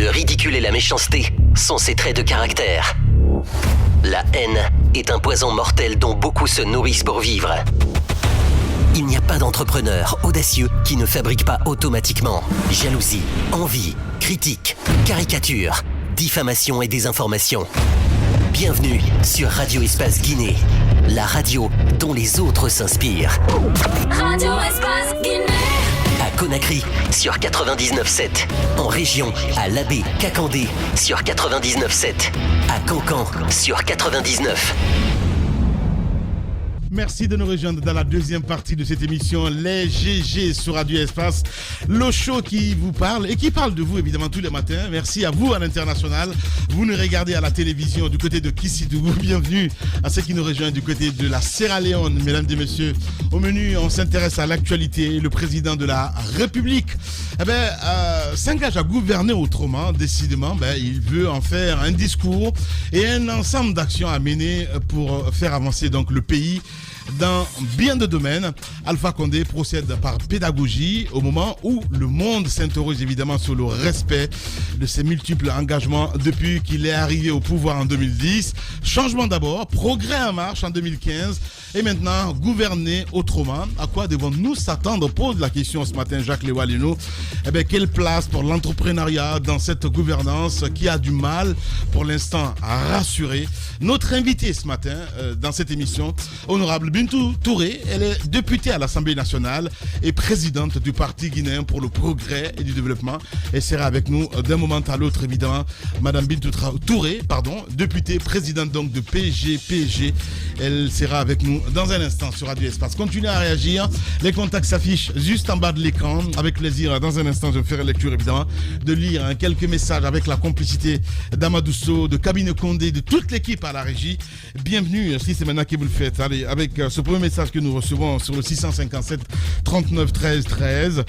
Le ridicule et la méchanceté sont ses traits de caractère. La haine est un poison mortel dont beaucoup se nourrissent pour vivre. Il n'y a pas d'entrepreneur audacieux qui ne fabrique pas automatiquement jalousie, envie, critique, caricature, diffamation et désinformation. Bienvenue sur Radio Espace Guinée, la radio dont les autres s'inspirent. Radio Espace Guinée. À Conakry, sur 99.7. En région, à Labé, Kakandé, sur 99.7. À Cancan, sur 99. Merci de nous rejoindre dans la deuxième partie de cette émission, les GG sur Radio Espace, le show qui vous parle et qui parle de vous évidemment tous les matins. Merci à vous à l'international. Vous nous regardez à la télévision du côté de Kissidou. Bienvenue à ceux qui nous rejoignent du côté de la Sierra Leone, mesdames et messieurs. Au menu, on s'intéresse à l'actualité. Le président de la République s'engage à gouverner autrement. Décidément, il veut en faire un discours et un ensemble d'actions à mener pour faire avancer donc le pays dans bien de domaines. Alpha Condé procède par pédagogie au moment où le monde s'interroge évidemment sur le respect de ses multiples engagements depuis qu'il est arrivé au pouvoir en 2010. Changement d'abord, progrès en marche en 2015 et maintenant gouverner autrement. À quoi devons-nous s'attendre? Pose la question ce matin Jacques Lewalino. Quelle place pour l'entrepreneuriat dans cette gouvernance qui a du mal pour l'instant à rassurer? Notre invité ce matin dans cette émission, honorable Bintou Touré, elle est députée à l'Assemblée nationale et présidente du Parti guinéen pour le progrès et du développement. Elle sera avec nous d'un moment à l'autre, évidemment. Madame Bintou Touré, députée, présidente donc de PGPG. Elle sera avec nous dans un instant sur Radio Espace. Continuez à réagir. Les contacts s'affichent juste en bas de l'écran. Avec plaisir, dans un instant, je ferai lecture, évidemment, de lire quelques messages avec la complicité d'Amadou Sow, de Cabinet Condé, de toute l'équipe à la régie. Bienvenue, si c'est maintenant que vous le faites. Allez, avec ce premier message que nous recevons sur le 657 39 13 13.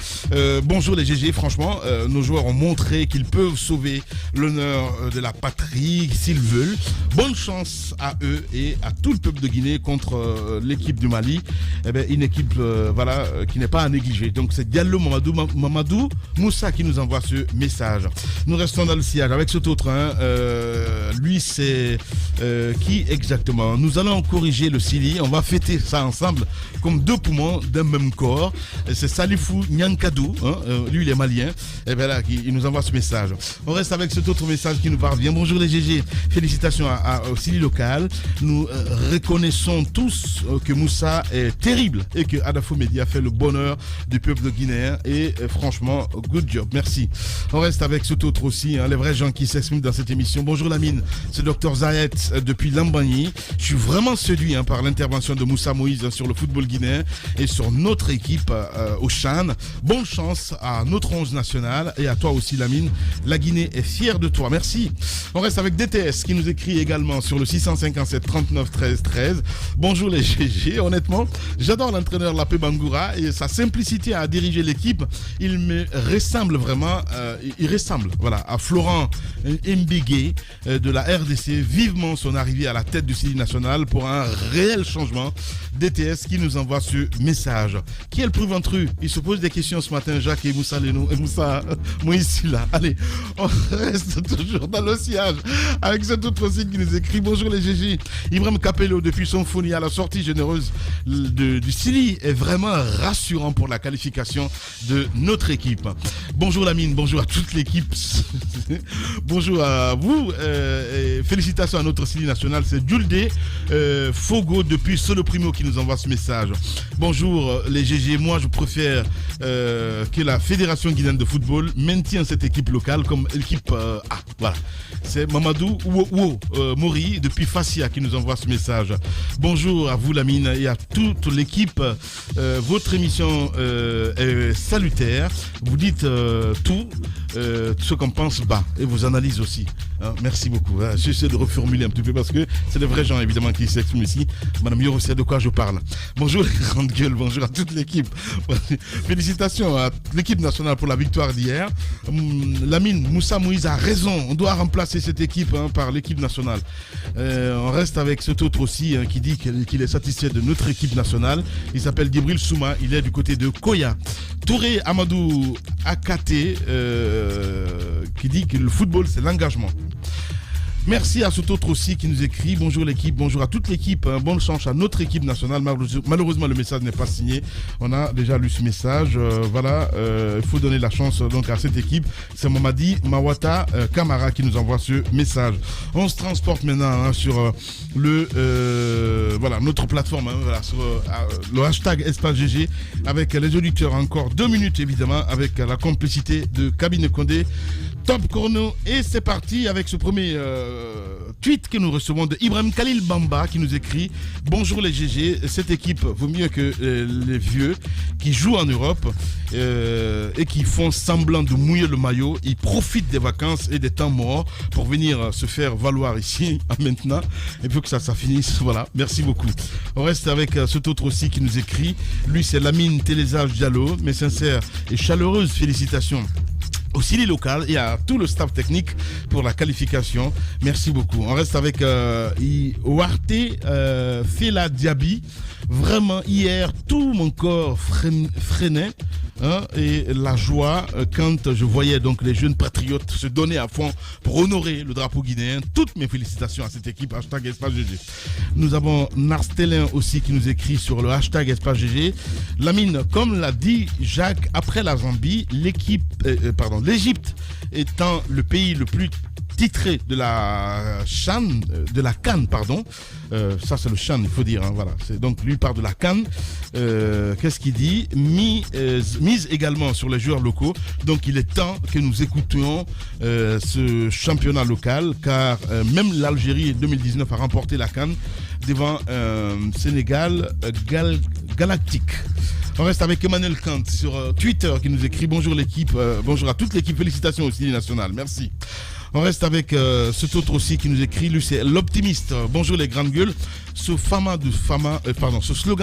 Bonjour les GG, franchement, nos joueurs ont montré qu'ils peuvent sauver l'honneur de la patrie s'ils veulent. Bonne chance à eux et à tout le peuple de Guinée contre l'équipe du Mali. Une équipe qui n'est pas à négliger. Donc c'est Diallo Mamadou Moussa qui nous envoie ce message. Nous restons dans le sillage avec cet autre. Lui c'est qui exactement? Nous allons corriger le Sili. On va fêter ça ensemble comme deux poumons d'un même corps. C'est Salifou Nyankadou, lui il est malien. Il nous envoie ce message. On reste avec cet autre message qui nous parvient. Bonjour les GG, félicitations au Sili local. Nous reconnaissons tous que Moussa est terrible et que Adafou Média fait le bonheur du peuple guinéen et franchement, good job, merci. On reste avec cet autre aussi, les vrais gens qui s'expriment dans cette émission. Bonjour Lamine, c'est Dr Zayed depuis Lambagny. Je suis vraiment séduit par l'intervention de Moussa Moïse sur le football guinéen et sur notre équipe au Chan. Bonne chance à notre 11 national et à toi aussi Lamine. La Guinée est fière de toi, merci. On reste avec DTS qui nous écrit également sur le 657 39 13 13. Bonjour les GG, honnêtement, j'adore l'entraîneur Lapé Bangoura et sa simplicité à diriger l'équipe. Il me ressemble vraiment, à Florent Mbigué de la RDC. Vivement son arrivée à la tête du Sili national pour un réel changement. DTS qui nous envoie ce message. Qui est le plus ventru? Il se pose des questions ce matin, Jacques et Moussa Moïse là. Allez, on reste toujours dans le sillage avec cet autre signe qui nous écrit. Bonjour les GG. Ibrahim Capello depuis son Founi à la sortie généreuse du Sili est vraiment rassurant pour la qualification de notre équipe. Bonjour Lamine, bonjour à toute l'équipe. Bonjour à vous. Et félicitations à notre Sili national. C'est Juldé Fogo depuis Solo Primo qui nous envoie ce message. Bonjour les GG, moi je préfère que la Fédération guinéenne de football maintienne cette équipe locale comme équipe A. Voilà. C'est Mamadou Mori depuis Fassia qui nous envoie ce message. Bonjour à vous Lamine et à toute l'équipe. Votre émission est salutaire. Vous dites tout ce qu'on pense bas et vos analyses aussi. Merci beaucoup. J'essaie de reformuler un petit peu parce que c'est des vrais gens évidemment qui s'expriment ici. Madame Yoro sait de quoi je parle. Bonjour les grandes gueules, bonjour à toute l'équipe. Félicitations à l'équipe nationale pour la victoire d'hier. Lamine, Moussa Moïse a raison. On doit remplacer cette équipe par l'équipe nationale. On reste avec cet autre aussi qui dit qu'il est satisfait de notre équipe nationale. Il s'appelle Gibril Souma. Il est du côté de Koya. Touré Amadou Akate qui dit que le football, c'est l'engagement. Merci à cet autre aussi qui nous écrit. Bonjour l'équipe, bonjour à toute l'équipe. Bonne chance à notre équipe nationale. Malheureusement, le message n'est pas signé. On a déjà lu ce message. Il faut donner la chance donc à cette équipe. C'est Mamadi Mawata Kamara qui nous envoie ce message. On se transporte maintenant sur notre plateforme, sur le hashtag Espace GG avec les auditeurs. Encore 2 minutes évidemment avec la complicité de Cabine Condé. Top chrono et c'est parti avec ce premier tweet que nous recevons de Ibrahim Khalil Bamba qui nous écrit: bonjour les GG, cette équipe vaut mieux que les vieux qui jouent en Europe et qui font semblant de mouiller le maillot. Ils profitent des vacances et des temps morts pour venir se faire valoir ici maintenant. Il faut que ça finisse. Voilà, merci beaucoup. On reste avec cet autre aussi qui nous écrit. Lui c'est Lamine Télézage Diallo. Mes sincères et chaleureuses félicitations au Sili local et à tout le staff technique pour la qualification. Merci beaucoup. On reste avec Ouarte Fela Diaby. Vraiment, hier, tout mon corps freinait. Et la joie quand je voyais donc les jeunes patriotes se donner à fond pour honorer le drapeau guinéen. Toutes mes félicitations à cette équipe hashtag Espace GG. Nous avons Narstelin aussi qui nous écrit sur le hashtag Espace GG. Lamine, comme l'a dit Jacques, après la Zambie, l'Égypte étant le pays le plus titré de la CAN, pardon. Ça c'est le CHAN, il faut dire. Voilà. C'est donc lui part de la CAN. Qu'est-ce qu'il dit? Mise également sur les joueurs locaux. Donc il est temps que nous écoutions ce championnat local, car même l'Algérie 2019 a remporté la CAN devant Sénégal galactique. On reste avec Emmanuel Kant sur Twitter qui nous écrit: bonjour l'équipe, bonjour à toute l'équipe, félicitations au Sili national, merci. On reste avec cet autre aussi qui nous écrit, lui c'est l'optimiste. Bonjour les grandes gueules. Ce slogan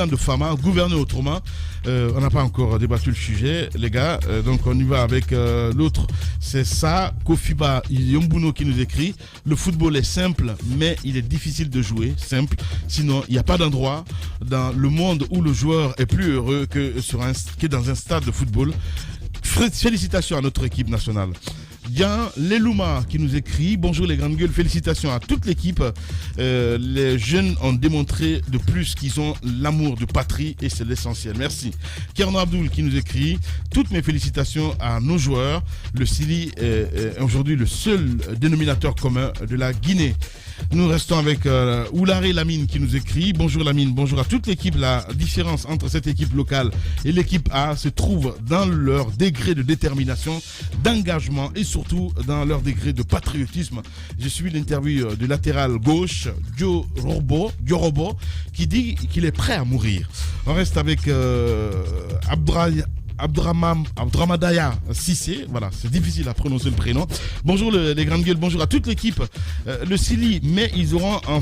de Fama, gouverner autrement. On n'a pas encore débattu le sujet, les gars. Donc on y va avec l'autre. C'est ça, Kofiba Yombuno qui nous écrit: le football est simple, mais il est difficile de jouer. Simple. Sinon, il n'y a pas d'endroit dans le monde où le joueur est plus heureux que dans un stade de football. Félicitations à notre équipe nationale. Bien, Lelouma qui nous écrit: bonjour les grandes gueules, félicitations à toute l'équipe. Les jeunes ont démontré de plus qu'ils ont l'amour de patrie et c'est l'essentiel. Merci. Kerno Abdoul qui nous écrit: toutes mes félicitations à nos joueurs. Le Sili est aujourd'hui le seul dénominateur commun de la Guinée. Nous restons avec Oularé Lamine qui nous écrit: bonjour Lamine, bonjour à toute l'équipe. La différence entre cette équipe locale et l'équipe A se trouve dans leur degré de détermination, d'engagement et surtout dans leur degré de patriotisme. Je suis l'interview du latéral gauche, Diorobo, qui dit qu'il est prêt à mourir. On reste avec Abdramadaya Sissé, voilà, c'est difficile à prononcer le prénom. Bonjour les grandes gueules, bonjour à toute l'équipe. Le Sili, mais ils auront en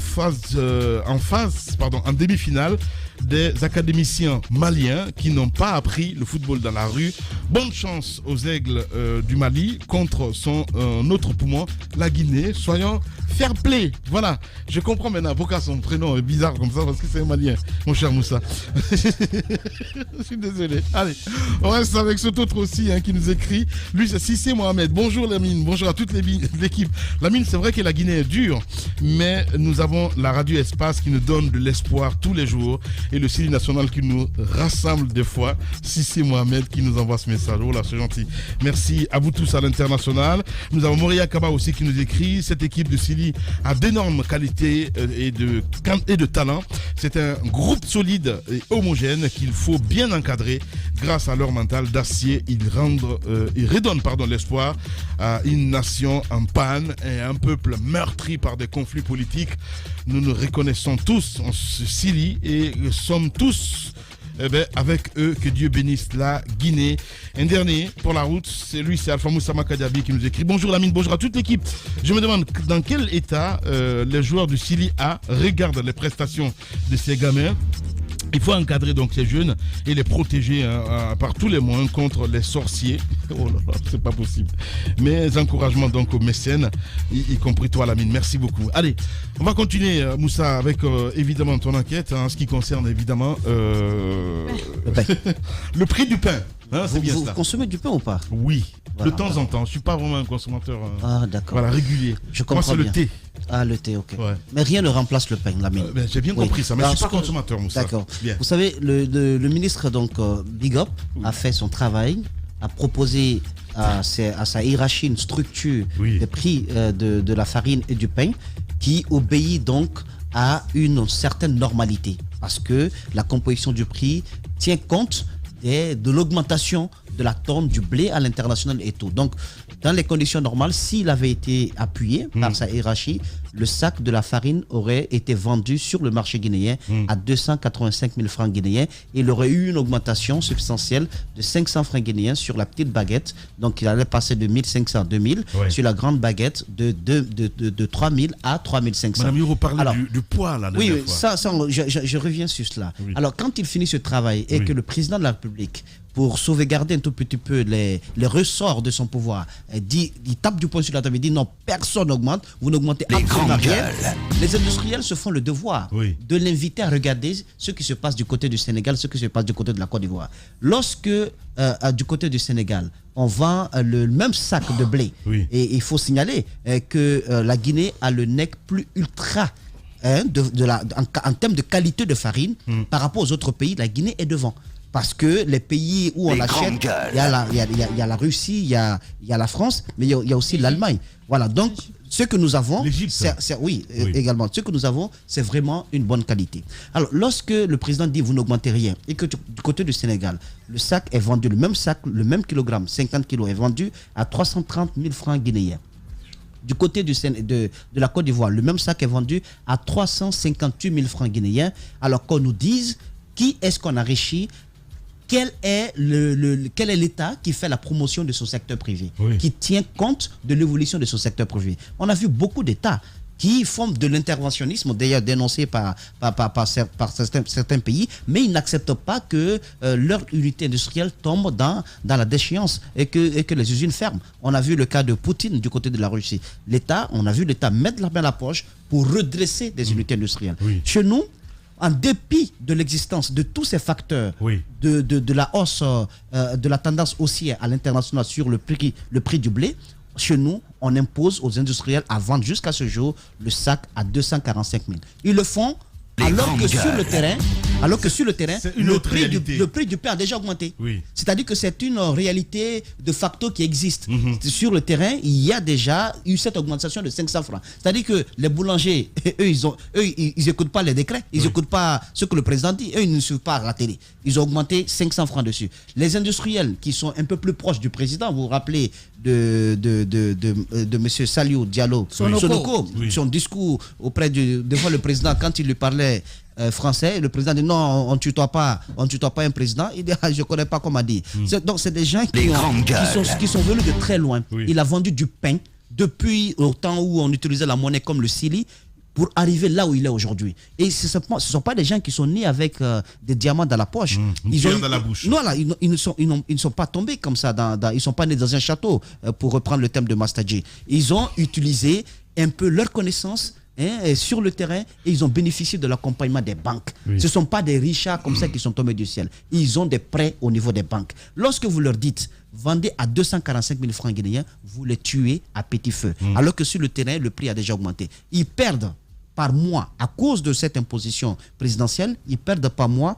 demi-finale des académiciens maliens qui n'ont pas appris le football dans la rue. Bonne chance aux aigles du Mali contre son autre poumon, la Guinée. Soyons fair play. Voilà, je comprends maintenant pourquoi son prénom est bizarre comme ça, parce que c'est un Malien, mon cher Moussa. Je suis désolé. Allez, on reste avec cet autre aussi qui nous écrit. Lui, c'est Sissé Mohamed. Bonjour Lamine, bonjour à toute l'équipe. Lamine, c'est vrai que la Guinée est dure, mais nous avons la radio Espace qui nous donne de l'espoir tous les jours et le Sili national qui nous rassemble des fois. Sissé Mohamed qui nous envoie ce message. Oh là, c'est gentil. Merci à vous tous à l'international. Nous avons Moria Kaba aussi qui nous écrit: cette équipe de Sili a d'énormes qualités et de talent. C'est un groupe solide et homogène qu'il faut bien encadrer. Grâce à leur mental d'acier, ils redonnent l'espoir à une nation en panne et à un peuple meurtri par des conflits politiques. Nous nous reconnaissons tous en Sili et sommes tous avec eux. Que Dieu bénisse la Guinée. Un dernier pour la route, c'est Alpha Moussa Makadiabi qui nous écrit: bonjour Lamine, bonjour à toute l'équipe. Je me demande dans quel état les joueurs du Sili A regardent les prestations de ces gamins. Il faut encadrer donc ces jeunes et les protéger par tous les moyens contre les sorciers. Oh là là, c'est pas possible. Mes encouragements donc aux mécènes, y compris toi Lamine. Merci beaucoup. Allez, on va continuer Moussa avec évidemment ton enquête en ce qui concerne évidemment le prix du pain. C'est bien ça. Vous consommez du pain ou pas? Oui. de temps en temps. Je ne suis pas vraiment un consommateur d'accord. Régulier. Je comprends. Moi, c'est le thé. Ah, le thé, ok. Ouais. Mais rien ne remplace le pain, Lamine. J'ai bien compris ça, mais je ne suis pas consommateur, Moussa. D'accord. Bien. Vous savez, le ministre, donc, Big Up, a fait son travail, a proposé à sa hiérarchie une structure des prix de la farine et du pain qui obéit donc à une certaine normalité. Parce que la composition du prix tient compte de l'augmentation de la tonne du blé à l'international et tout. Donc, dans les conditions normales, s'il avait été appuyé par sa hiérarchie, le sac de la farine aurait été vendu sur le marché guinéen à 285 000 francs guinéens. Et il aurait eu une augmentation substantielle de 500 francs guinéens sur la petite baguette. Donc, il allait passer de 1500 à 2000. Sur la grande baguette, de 3000 à 3500. Madame Yoro parlait du poids, là. Oui, ça je reviens sur cela. Oui. Alors, quand il finit ce travail et que le président de la République, pour sauvegarder un tout petit peu les ressorts de son pouvoir, il tape du poing sur la table et dit non, personne n'augmente, vous n'augmentez absolument rien. Les industriels se font le devoir de l'inviter à regarder ce qui se passe du côté du Sénégal, ce qui se passe du côté de la Côte d'Ivoire. Lorsque du côté du Sénégal, on vend le même sac de blé, et il faut signaler que la Guinée a le nec plus ultra en termes de qualité de farine par rapport aux autres pays. La Guinée est devant. Parce que les pays où on achète, il y a la Russie, il y a la France, mais il y a aussi l'Allemagne. Voilà, donc ce que nous avons, également, ce que nous avons, c'est vraiment une bonne qualité. Alors, lorsque le président dit vous n'augmentez rien et que du côté du Sénégal, le sac est vendu, le même sac, le même kilogramme, 50 kilos, est vendu à 330 000 francs guinéens. Du côté de la Côte d'Ivoire, le même sac est vendu à 358 000 francs guinéens, alors qu'on nous dise qui est-ce qu'on enrichit. Quel est l'État qui fait la promotion de son secteur privé, qui tient compte de l'évolution de son secteur privé? On a vu beaucoup d'États qui font de l'interventionnisme, d'ailleurs dénoncé par certains pays, mais ils n'acceptent pas que leur unité industrielle tombe dans la déchéance et que les usines ferment. On a vu le cas de Poutine du côté de la Russie. On a vu l'État mettre la main à la poche pour redresser des unités industrielles. Chez nous, en dépit de l'existence de tous ces facteurs, de la hausse, de la tendance haussière à l'international sur le prix du blé, chez nous, on impose aux industriels à vendre jusqu'à ce jour le sac à 245 000. Ils le font alors que sur le terrain, le prix du pain a déjà augmenté. C'est-à-dire que c'est une réalité de facto qui existe. Sur le terrain, il y a déjà eu cette augmentation de 500 francs. C'est-à-dire que les boulangers, ils n'écoutent pas les décrets, ils n'écoutent pas ce que le président dit, ils ne suivent pas la télé. Ils ont augmenté 500 francs dessus. Les industriels qui sont un peu plus proches du président, vous vous rappelez de M. Saliou Diallo, Sonoko, son discours devant le président quand il lui parlait français, le président dit non, on ne tutoie pas un président. Il dit je ne connais pas comment dire. Donc c'est des gens qui sont venus de très loin. Il a vendu du pain depuis au temps où on utilisait la monnaie comme le cili pour arriver là où il est aujourd'hui. Et ce ne sont pas des gens qui sont nés avec des diamants dans la poche. Dans la bouche. Non, là, ils ne sont pas tombés comme ça. Ils ne sont pas nés dans un château, pour reprendre le thème de Mastadji. Ils ont utilisé un peu leur connaissance sur le terrain et ils ont bénéficié de l'accompagnement des banques. Ce ne sont pas des richards comme ça qui sont tombés du ciel. Ils ont des prêts au niveau des banques. Lorsque vous leur dites vendez à 245 000 francs guinéens, vous les tuez à petit feu. Alors que sur le terrain, le prix a déjà augmenté. Ils perdent par mois, à cause de cette imposition présidentielle, ils perdent par mois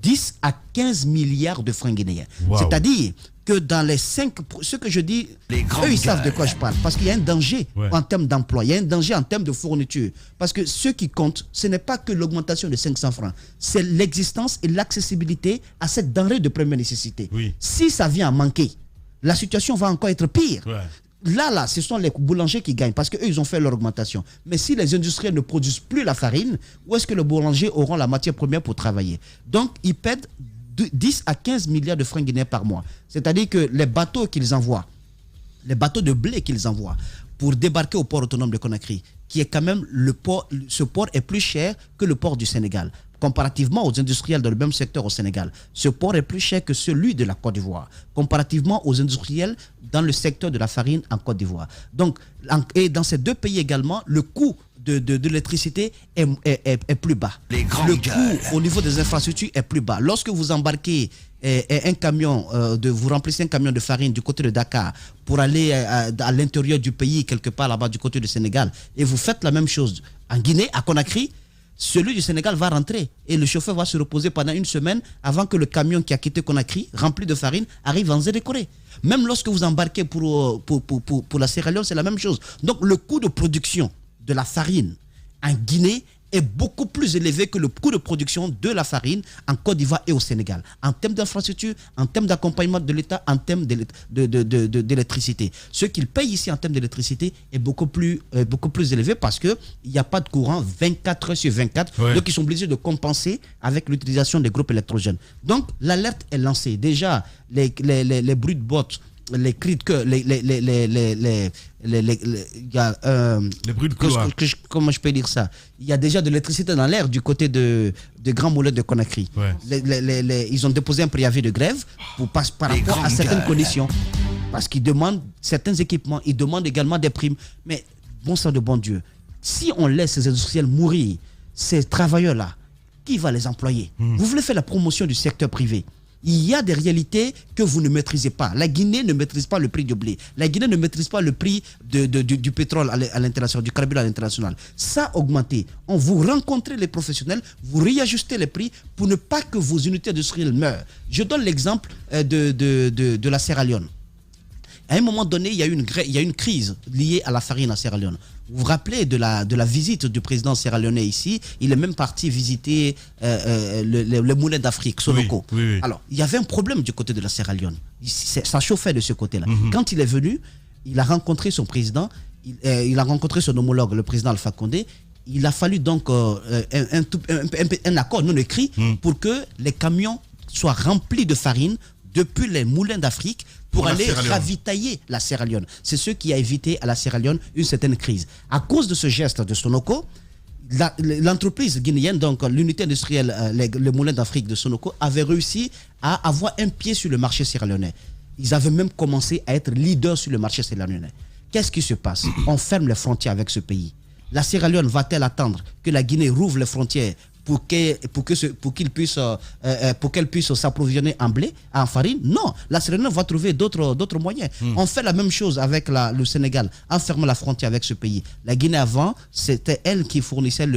10 à 15 milliards de francs guinéens. C'est-à-dire que dans les 5... Ce que je dis, eux, ils savent de quoi je parle. Parce qu'il y a un danger en termes d'emploi, il y a un danger en termes de fourniture. Parce que ce qui compte, ce n'est pas que l'augmentation de 500 francs, c'est l'existence et l'accessibilité à cette denrée de première nécessité. Si ça vient à manquer, la situation va encore être pire. Là, ce sont les boulangers qui gagnent parce qu'eux, ils ont fait leur augmentation. Mais si les industriels ne produisent plus la farine, où est-ce que les boulangers auront la matière première pour travailler? Donc, ils perdent 10 à 15 milliards de francs guinéens par mois. C'est-à-dire que les bateaux qu'ils envoient, les bateaux de blé qu'ils envoient pour débarquer au port autonome de Conakry, qui est quand même ce port est plus cher que le port du Sénégal. Comparativement aux industriels dans le même secteur au Sénégal, ce port est plus cher que celui de la Côte d'Ivoire, comparativement aux industriels dans le secteur de la farine en Côte d'Ivoire. Donc, et dans ces deux pays également, le coût de l'électricité est plus bas. Le coût au niveau des infrastructures est plus bas. Lorsque vous embarquez un camion, vous remplissez un camion de farine du côté de Dakar pour aller à l'intérieur du pays, quelque part là-bas du côté du Sénégal, et vous faites la même chose en Guinée, à Conakry, celui du Sénégal va rentrer et le chauffeur va se reposer pendant une semaine avant que le camion qui a quitté Conakry, rempli de farine, arrive en Zérékoré. Même lorsque vous embarquez pour la Sierra Leone, c'est la même chose. Donc le coût de production de la farine en Guinée est beaucoup plus élevé que le coût de production de la farine en Côte d'Ivoire et au Sénégal. En termes d'infrastructure, en termes d'accompagnement de l'État, en termes d'électricité. Ce qu'ils payent ici en termes d'électricité est beaucoup plus élevé parce qu'il n'y a pas de courant 24 heures sur 24. Ouais. Donc ils sont obligés de compenser avec l'utilisation des groupes électrogènes. Donc l'alerte est lancée. Déjà, les bruits de bottes, les cris de cœur, les bruits de couloir. Comment je peux dire ça? Il y a déjà de l'électricité dans l'air du côté de Grands Moulins de Conakry. Ouais. Ils ont déposé un préavis de grève par rapport à certaines conditions. Parce qu'ils demandent certains équipements, ils demandent également des primes. Mais bon sang de bon Dieu, si on laisse ces industriels mourir, ces travailleurs-là, qui va les employer? Vous voulez faire la promotion du secteur privé? Il y a des réalités que vous ne maîtrisez pas. La Guinée ne maîtrise pas le prix du blé. La Guinée ne maîtrise pas le prix du pétrole à l'international, du carburant à l'international. Ça a augmenté. Vous rencontrez les professionnels, vous réajustez les prix pour ne pas que vos unités industrielles meurent. Je donne l'exemple de la Sierra Leone. À un moment donné, il y a une crise liée à la farine à Sierra Leone. Vous vous rappelez de la visite du président sierra-léonais ici? Il est même parti visiter le moulin d'Afrique, Sonoko. Oui. Alors, il y avait un problème du côté de la Sierra Leone. Ça chauffait de ce côté-là. Quand il est venu, il a rencontré son président, il a rencontré son homologue, le président Alpha Condé. Il a fallu donc un accord non écrit pour que les camions soient remplis de farine depuis les moulins d'Afrique pour aller ravitailler la Sierra Leone. C'est ce qui a évité à la Sierra Leone une certaine crise. À cause de ce geste de Sonoko, l'entreprise guinéenne, donc l'unité industrielle, le moulin d'Afrique de Sonoko, avait réussi à avoir un pied sur le marché sierra-léonais. Ils avaient même commencé à être leaders sur le marché sierra-léonais. Qu'est-ce qui se passe? On ferme les frontières avec ce pays. La Sierra Leone va-t-elle attendre que la Guinée rouvre les frontières pour qu'elle puisse s'approvisionner en blé, en farine? Non, la Sierra Leone va trouver d'autres moyens. On fait la même chose avec le Sénégal, en fermant la frontière avec ce pays. La Guinée avant, c'était elle qui fournissait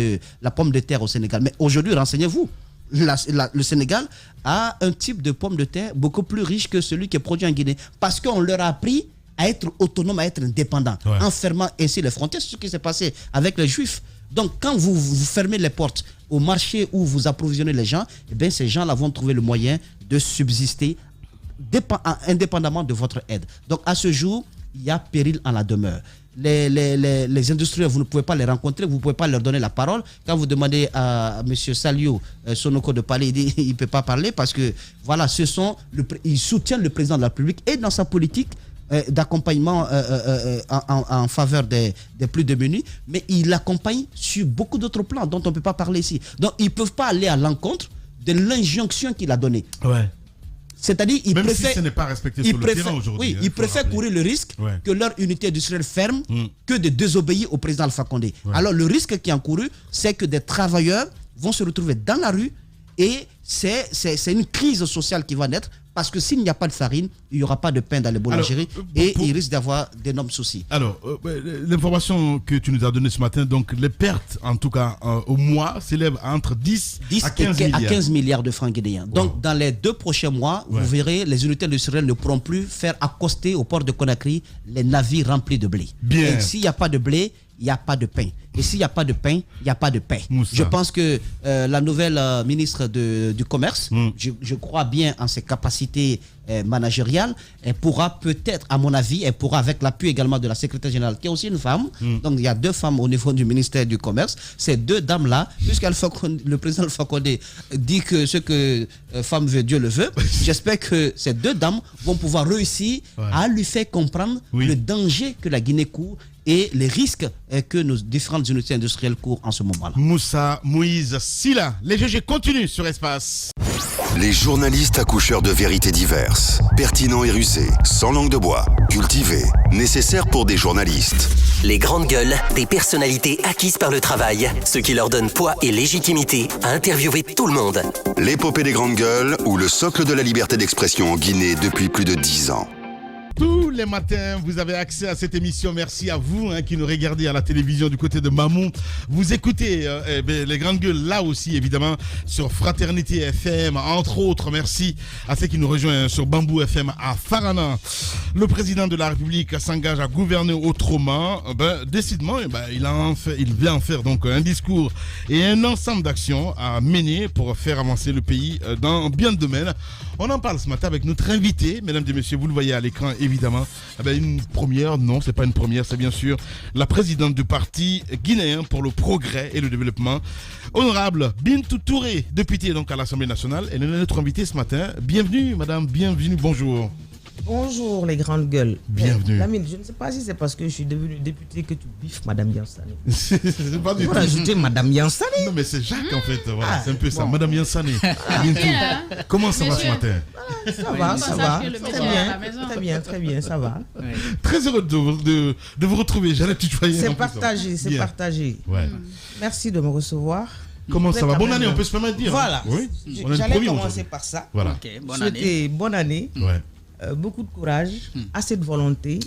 la pomme de terre au Sénégal. Mais aujourd'hui, renseignez-vous, le Sénégal a un type de pomme de terre beaucoup plus riche que celui qui est produit en Guinée. Parce qu'on leur a appris à être autonome, à être indépendant, en fermant ainsi les frontières. C'est ce qui s'est passé avec les Juifs. Donc, quand vous fermez les portes au marché où vous approvisionnez les gens, eh bien, ces gens-là vont trouver le moyen de subsister indépendamment de votre aide. Donc, à ce jour, il y a péril en la demeure. Les industriels, vous ne pouvez pas les rencontrer, vous ne pouvez pas leur donner la parole. Quand vous demandez à M. Salio Sonoko de parler, il ne peut pas parler parce que, voilà, ils soutiennent le président de la République et dans sa politique d'accompagnement en faveur des plus démunis, mais il l'accompagne sur beaucoup d'autres plans dont on ne peut pas parler ici. Donc, ils ne peuvent pas aller à l'encontre de l'injonction qu'il a donnée. Ouais. C'est-à-dire, ils préfèrent... si ce n'est pas respecté sur le terrain aujourd'hui. Oui, ils préfèrent courir le risque que leur unité industrielle ferme que de désobéir au président Alpha Condé. Ouais. Alors, le risque qui est encouru, c'est que des travailleurs vont se retrouver dans la rue et c'est une crise sociale qui va naître. Parce que s'il n'y a pas de farine, il n'y aura pas de pain dans les boulangeries et il risque d'avoir d'énormes soucis. Alors, l'information que tu nous as donnée ce matin, donc les pertes, en tout cas au mois, s'élèvent à entre 10 à 15 milliards de francs guinéens. Donc, dans les 2 prochains mois, vous verrez, les unités industrielles ne pourront plus faire accoster au port de Conakry les navires remplis de blé. Bien. Et s'il n'y a pas de blé, il n'y a pas de pain. Et s'il n'y a pas de pain, il n'y a pas de paix. Moussa. Je pense que la nouvelle ministre du Commerce, je crois bien en ses capacités managériales, elle pourra peut-être, à mon avis, elle pourra, avec l'appui également de la secrétaire générale, qui est aussi une femme, donc il y a 2 femmes au niveau du ministère du Commerce, ces 2 dames-là, puisque le président Alpha Condé dit que ce que femme veut, Dieu le veut, j'espère que ces 2 dames vont pouvoir réussir à lui faire comprendre le danger que la Guinée court et les risques que nos différentes unités industrielles courent en ce moment-là. Moussa Moïse Silla, les GG continuent sur Espace. Les journalistes accoucheurs de vérités diverses, pertinents et rusés, sans langue de bois. cultivée, nécessaire pour des journalistes. Les grandes gueules, des personnalités acquises par le travail, ce qui leur donne poids et légitimité à interviewer tout le monde. L'épopée des grandes gueules ou le socle de la liberté d'expression en Guinée depuis plus de 10 ans. Tous les matins, vous avez accès à cette émission. Merci à vous qui nous regardez à la télévision du côté de Mamou. Vous écoutez les grandes gueules là aussi, évidemment, sur Fraternité FM, entre autres. Merci à ceux qui nous rejoignent sur Bambou FM à Farana. Le président de la République s'engage à gouverner autrement. Décidément, il vient en faire donc un discours et un ensemble d'actions à mener pour faire avancer le pays dans bien de domaines. On en parle ce matin avec notre invité, mesdames et messieurs, vous le voyez à l'écran évidemment. Une première, non, c'est pas une première, c'est bien sûr la présidente du parti guinéen pour le progrès et le développement, honorable Bintou Touré, députée donc à l'Assemblée nationale. Elle est notre invitée ce matin. Bienvenue, madame, bienvenue, bonjour. Bonjour les grandes gueules. Bienvenue. Lamine, je ne sais pas si c'est parce que je suis devenu député que tu biffes Madame Yansane. C'est pas du Pour tout. ajouter Madame Yansane. Non mais c'est Jacques en fait, voilà, c'est un peu ça. Madame Yansane. Comment ça va ce matin? Ça va. Très bien, ça va. Très heureux de vous retrouver. J'allais tutoyer. C'est partagé. Ouais. Merci de me recevoir. Comment ça va? Bonne année, on peut se permettre de dire. Voilà. Oui. J'allais commencer par ça. Voilà. Souhaiter bonne année. Ouais. Beaucoup de courage, assez de volonté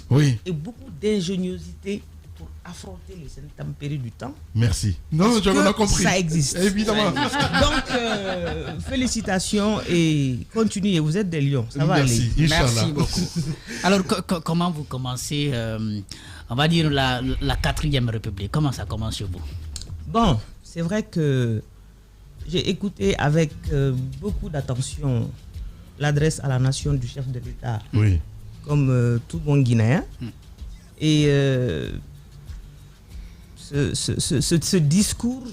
et beaucoup d'ingéniosité pour affronter les intempéries du temps. Merci. Non, j'avais pas compris. Ça existe. Évidemment. Donc, félicitations et continuez. Vous êtes des lions. Ça va Merci. aller. Merci beaucoup. Alors, comment vous commencez, on va dire, la 4e République? Comment ça commence chez vous? Bon, c'est vrai que j'ai écouté avec beaucoup d'attention l'adresse à la nation du chef de l'État, comme tout bon Guinéen. Et ce discours,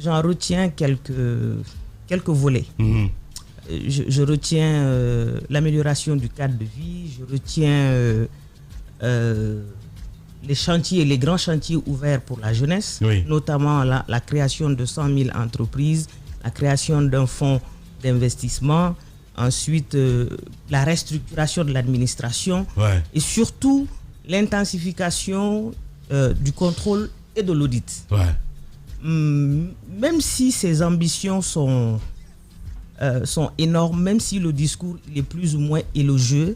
j'en retiens quelques volets. Je retiens l'amélioration du cadre de vie, je retiens les chantiers, les grands chantiers ouverts pour la jeunesse, notamment la création de 100 000 entreprises, la création d'un fonds d'investissement, ensuite la restructuration de l'administration et surtout l'intensification du contrôle et de l'audit. Même si ces ambitions sont énormes, même si le discours il est plus ou moins élogieux,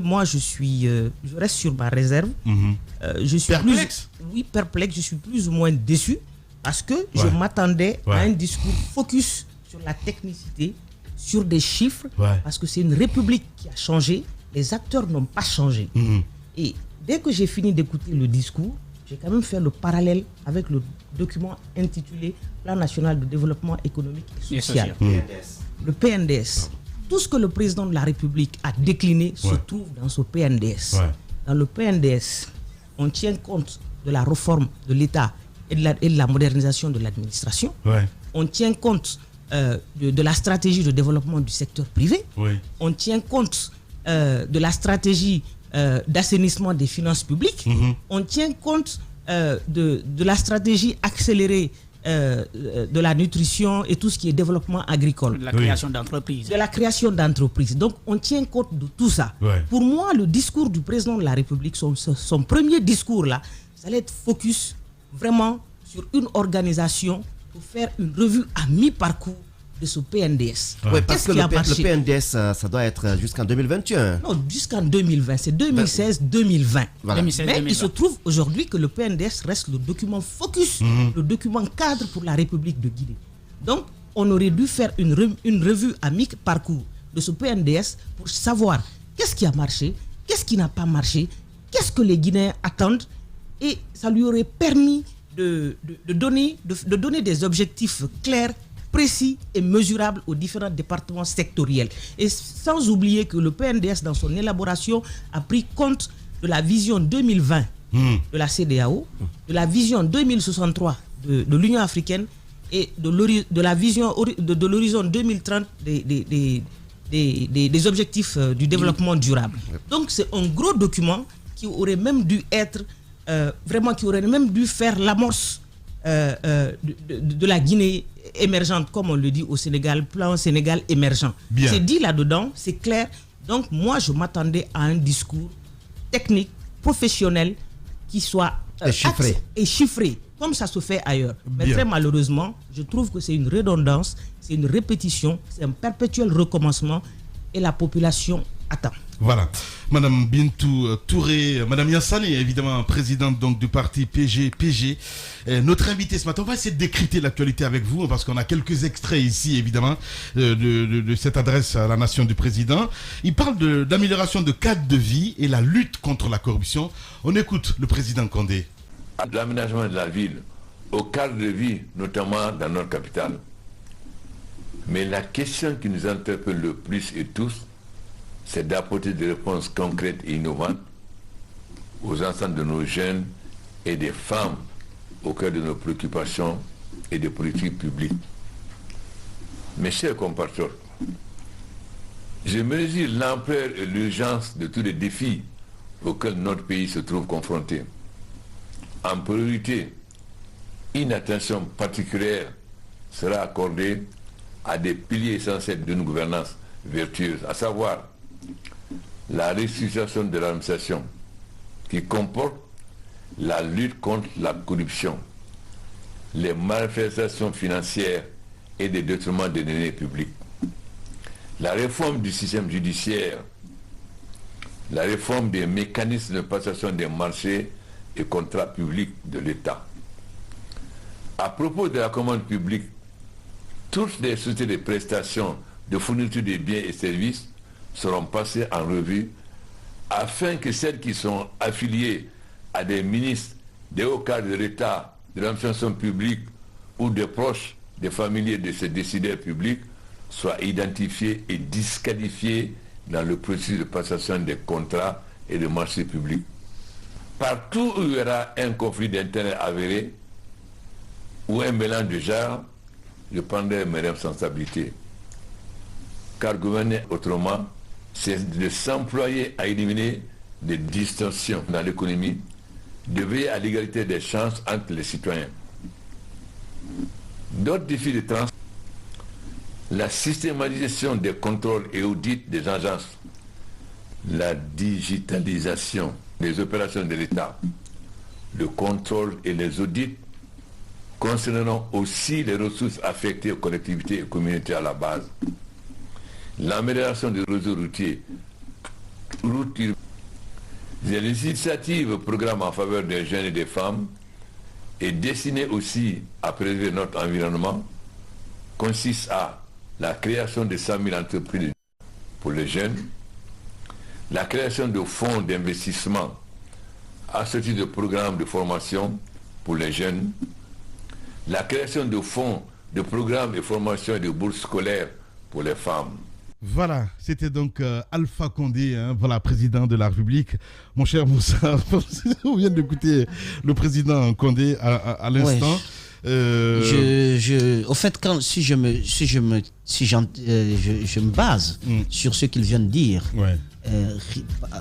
moi je reste sur ma réserve. Je suis perplexe. Perplexe, je suis plus ou moins déçu parce que je m'attendais à un discours focus sur la technicité, sur des chiffres, parce que c'est une république qui a changé, les acteurs n'ont pas changé. Et dès que j'ai fini d'écouter le discours, j'ai quand même fait le parallèle avec le document intitulé Plan national de développement économique et social, le PNDS. Tout ce que le président de la République a décliné se trouve dans ce PNDS. Dans le PNDS, on tient compte de la réforme de l'État et de la modernisation de l'administration. On tient compte de la stratégie de développement du secteur privé. On tient compte de la stratégie d'assainissement des finances publiques. On tient compte de la stratégie accélérée de la nutrition et tout ce qui est développement agricole. De la création d'entreprises. De la création d'entreprises. Donc, on tient compte de tout ça. Pour moi, le discours du président de la République, son premier discours là, ça allait être focus vraiment sur une organisation pour faire une revue à mi-parcours de ce PNDS. Parce que le PNDS, ça doit être jusqu'en 2021. Non, jusqu'en 2020. C'est 2016-2020. Voilà. Mais il se trouve aujourd'hui que le PNDS reste le document focus, le document cadre pour la République de Guinée. Donc, on aurait dû faire une revue à mi-parcours de ce PNDS pour savoir qu'est-ce qui a marché, qu'est-ce qui n'a pas marché, qu'est-ce que les Guinéens attendent. Et ça lui aurait permis de donner des objectifs clairs, précis et mesurables aux différents départements sectoriels. Et sans oublier que le PNDS, dans son élaboration, a pris compte de la vision 2020 de la CEDEAO, de la vision 2063 de l'Union africaine et de la vision de l'horizon 2030 des objectifs du développement durable. Donc c'est un gros document qui aurait même dû être qui aurait même dû faire l'amorce de la Guinée émergente, comme on le dit au Sénégal, plan Sénégal émergent. C'est dit là-dedans, c'est clair. Donc moi, je m'attendais à un discours technique, professionnelle, qui soit et chiffrée, comme ça se fait ailleurs. Mais très malheureusement, je trouve que c'est une redondance, c'est une répétition, c'est un perpétuel recommencement et la population attend. Voilà. Madame Bintou Touré, Madame Yassane, évidemment présidente donc du parti PG. Notre invité ce matin, on va essayer de décrypter l'actualité avec vous parce qu'on a quelques extraits ici évidemment de cette adresse à la nation du président. Il parle d'amélioration de cadre de vie et la lutte contre la corruption. On écoute le président Condé. L'aménagement de la ville, au cadre de vie, notamment dans notre capitale. Mais la question qui nous interpelle le plus et tous, c'est d'apporter des réponses concrètes et innovantes aux ensembles de nos jeunes et des femmes au cœur de nos préoccupations et des politiques publiques. Mes chers compatriotes, je mesure l'ampleur et l'urgence de tous les défis auxquels notre pays se trouve confronté. En priorité, une attention particulière sera accordée à des piliers essentiels d'une gouvernance vertueuse, à savoir la restructuration de l'administration qui comporte la lutte contre la corruption, les malversations financières et des détournements des deniers publics, la réforme du système judiciaire, la réforme des mécanismes de passation des marchés et contrats publics de l'État. À propos de la commande publique, toutes les sociétés de prestations de fourniture de biens et services seront passées en revue afin que celles qui sont affiliées à des ministres, des hauts cadres de l'État, de l'administration publique ou des proches des familiers de ces décideurs publics soient identifiées et disqualifiées dans le processus de passation des contrats et de marchés publics. Partout où il y aura un conflit d'intérêts avéré ou un mélange de genres, je prendrai mes responsabilités. Car gouverner autrement, c'est de s'employer à éliminer des distorsions dans l'économie, de veiller à l'égalité des chances entre les citoyens. D'autres défis de transport, la systématisation des contrôles et audits des agences, la digitalisation des opérations de l'État, le contrôle et les audits concernant aussi les ressources affectées aux collectivités et communautés à la base, l'amélioration des réseaux routiers, des initiatives programmes en faveur des jeunes et des femmes et destinées aussi à préserver notre environnement consiste à la création de 100 000 entreprises pour les jeunes, la création de fonds d'investissement associés de programmes de formation pour les jeunes, la création de fonds de programmes de formation et de bourses scolaires pour les femmes. Voilà, c'était donc Alpha Condé, voilà, président de la République. Mon cher Moussa, on vient d'écouter le président Condé à l'instant. Ouais. Au fait, si je me base sur ce qu'il vient de dire,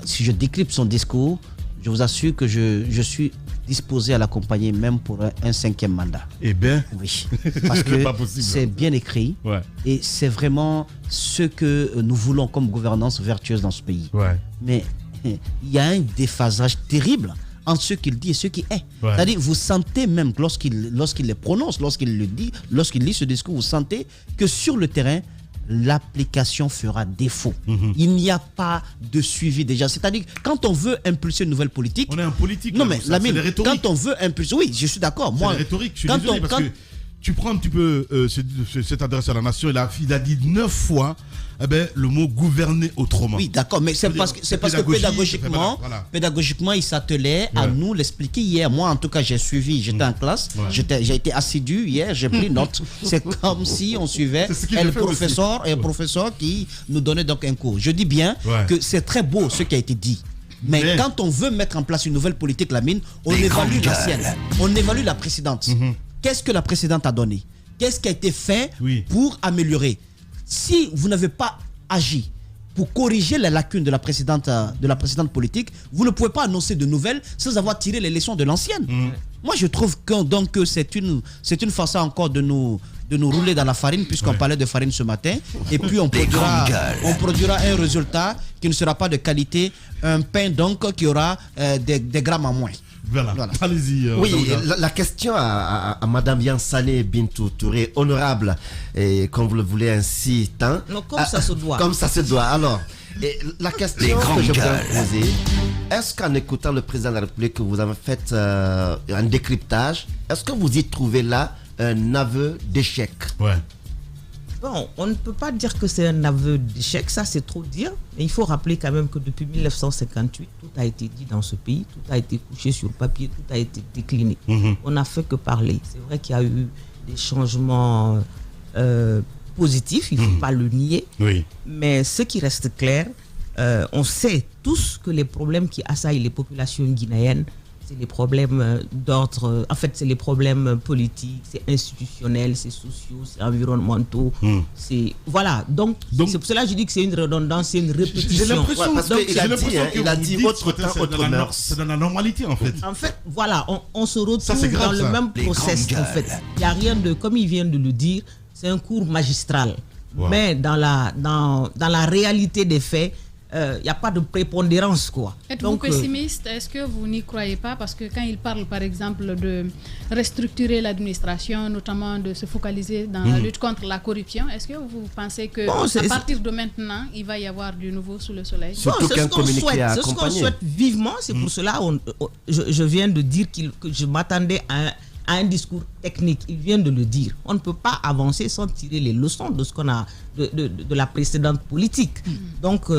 si je décrypte son discours, je vous assure que je suis disposé à l'accompagner même pour un 5e mandat. Eh bien, oui, parce que c'est bien écrit et c'est vraiment ce que nous voulons comme gouvernance vertueuse dans ce pays. Mais il y a un déphasage terrible entre ce qu'il dit et ce qui est. C'est-à-dire, vous sentez même lorsqu'il les prononce, lorsqu'il le dit, lorsqu'il lit ce discours, vous sentez que sur le terrain, l'application fera défaut. Il n'y a pas de suivi déjà. C'est-à-dire, quand on veut impulser une nouvelle politique... On est en politique. Non, mais Lamine, quand on veut impulser... Oui, je suis d'accord. C'est la rhétorique. Je suis désolé parce que tu prends un petit peu cette adresse à la nation, il a dit 9 fois le mot gouverner autrement. Oui, d'accord, mais c'est parce que pédagogiquement, il s'attelait à nous l'expliquer hier. Moi, en tout cas, j'ai suivi, j'étais en classe, j'ai été assidu hier, j'ai pris note. C'est comme si on suivait un professeur qui nous donnait donc un cours. Je dis bien que c'est très beau ce qui a été dit. Mais quand on veut mettre en place une nouvelle politique, Lamine, on évalue la sienne, on évalue la précédente. Qu'est-ce que la précédente a donné? Qu'est-ce qui a été fait pour améliorer? Si vous n'avez pas agi pour corriger les lacunes de la précédente politique, vous ne pouvez pas annoncer de nouvelles sans avoir tiré les leçons de l'ancienne. Moi, je trouve que c'est une façon encore de nous rouler dans la farine, puisqu'on parlait de farine ce matin, et puis on produira un résultat qui ne sera pas de qualité, un pain donc qui aura des grammes en moins. Voilà. Allez-y. Oui, la question à Madame Yansane Bintou Touré, honorable, et comme vous le voulez ainsi tant. Non, comme ça se doit. Comme ça se doit. Alors, la question que je voudrais poser, est-ce qu'en écoutant le président de la République, vous avez fait un décryptage, est-ce que vous y trouvez là un aveu d'échec? Ouais. Bon, on ne peut pas dire que c'est un aveu d'échec, ça c'est trop dire. Mais il faut rappeler quand même que depuis 1958, tout a été dit dans ce pays, tout a été couché sur papier, tout a été décliné. On n'a fait que parler. C'est vrai qu'il y a eu des changements positifs, il ne faut pas le nier. Oui. Mais ce qui reste clair, on sait tous que les problèmes qui assaillent les populations guinéennes, c'est les problèmes d'ordre, en fait c'est les problèmes politiques, c'est institutionnel, c'est sociaux, c'est environnementaux, c'est voilà. Donc c'est pour cela que je dis que c'est une redondance, c'est une répétition. J'ai l'impression qu'il a dit autre temps, autre mœurs. C'est dans la normalité en fait. En fait, voilà, on se retrouve dans le même process en fait. Il n'y a rien de, comme il vient de le dire, c'est un cours magistral. Wow. Mais dans la réalité des faits, il n'y a pas de prépondérance, quoi. Êtes-vous pessimiste? Est-ce que vous n'y croyez pas? Parce que quand il parle, par exemple, de restructurer l'administration, notamment de se focaliser dans la lutte contre la corruption, est-ce que vous pensez que à partir de maintenant, il va y avoir du nouveau sous le soleil? Surtout qu'un communiqué a accompagné. C'est ce qu'on souhaite vivement. C'est pour cela je viens de dire que je m'attendais à un discours technique. Il vient de le dire. On ne peut pas avancer sans tirer les leçons de ce qu'on a de la précédente politique. Donc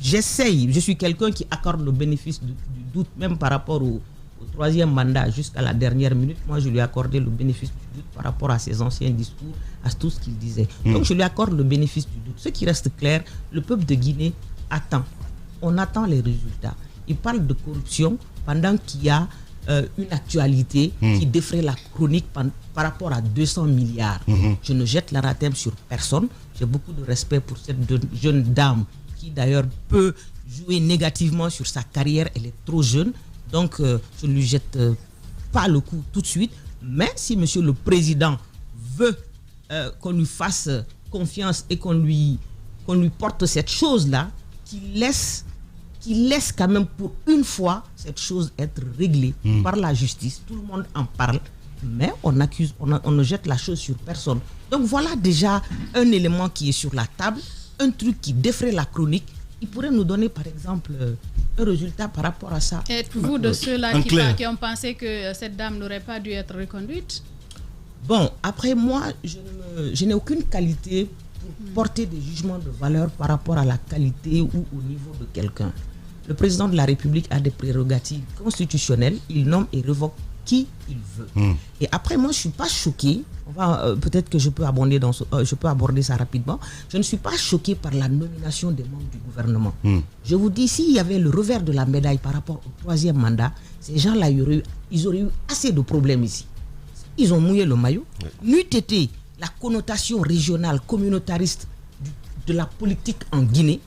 j'essaye, je suis quelqu'un qui accorde le bénéfice du doute, même par rapport au troisième mandat jusqu'à la dernière minute. Moi je lui ai accordé le bénéfice du doute par rapport à ses anciens discours, à tout ce qu'il disait. Donc je lui accorde le bénéfice du doute. Ce qui reste clair, le peuple de Guinée attend. On attend les résultats. Il parle de corruption pendant qu'il y a une actualité qui défraie la chronique par rapport à 200 milliards. Je ne jette l'anathème sur personne. J'ai beaucoup de respect pour cette jeune dame qui d'ailleurs peut jouer négativement sur sa carrière. Elle est trop jeune. Donc je ne lui jette pas le coup tout de suite. Mais si monsieur le président veut qu'on lui fasse confiance et qu'on lui porte cette chose-là, qu'il laisse quand même pour une fois cette chose être réglée par la justice. Tout le monde en parle, mais on ne jette la chose sur personne. Donc voilà déjà un élément qui est sur la table, un truc qui défraie la chronique. Il pourrait nous donner par exemple un résultat par rapport à ça. Êtes-vous de ceux-là qui ont pensé que cette dame n'aurait pas dû être reconduite? Bon, après moi, je n'ai aucune qualité pour porter des jugements de valeur par rapport à la qualité ou au niveau de quelqu'un. Le président de la République a des prérogatives constitutionnelles. Il nomme et révoque qui il veut. Et après, moi, je ne suis pas choqué. Peut-être que je peux aborder ça rapidement. Je ne suis pas choqué par la nomination des membres du gouvernement. Je vous dis, s'il y avait le revers de la médaille par rapport au troisième mandat, ces gens-là, ils auraient eu assez de problèmes ici. Ils ont mouillé le maillot. N'eût été la connotation régionale, communautariste de la politique en Guinée,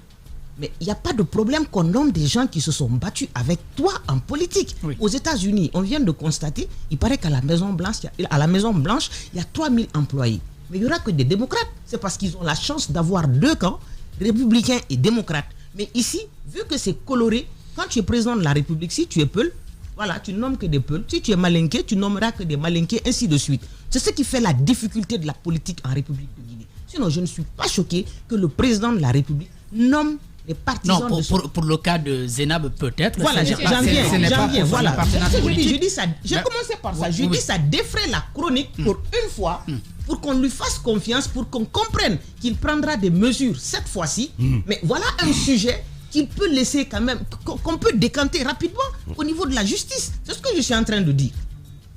mais il n'y a pas de problème qu'on nomme des gens qui se sont battus avec toi en politique. Oui. Aux États-Unis, on vient de constater, il paraît qu'à la Maison-Blanche, il y a 3000 employés. Mais il n'y aura que des démocrates. C'est parce qu'ils ont la chance d'avoir deux camps, républicains et démocrates. Mais ici, vu que c'est coloré, quand tu es président de la République, si tu es Peul, voilà, tu nommes que des Peuls. Si tu es Malinké, tu nommeras que des Malinké, ainsi de suite. C'est ce qui fait la difficulté de la politique en République de Guinée. Sinon, je ne suis pas choqué que le président de la République nomme les partisans pour le cas de Zénab, peut-être. Voilà, j'en viens. Voilà. Je dis ça. J'ai commencé par ça. Je dis ça défraie la chronique pour une fois, pour qu'on lui fasse confiance, pour qu'on comprenne qu'il prendra des mesures cette fois-ci. Mais voilà un sujet qu'il peut laisser quand même, qu'on peut décanter rapidement au niveau de la justice. C'est ce que je suis en train de dire.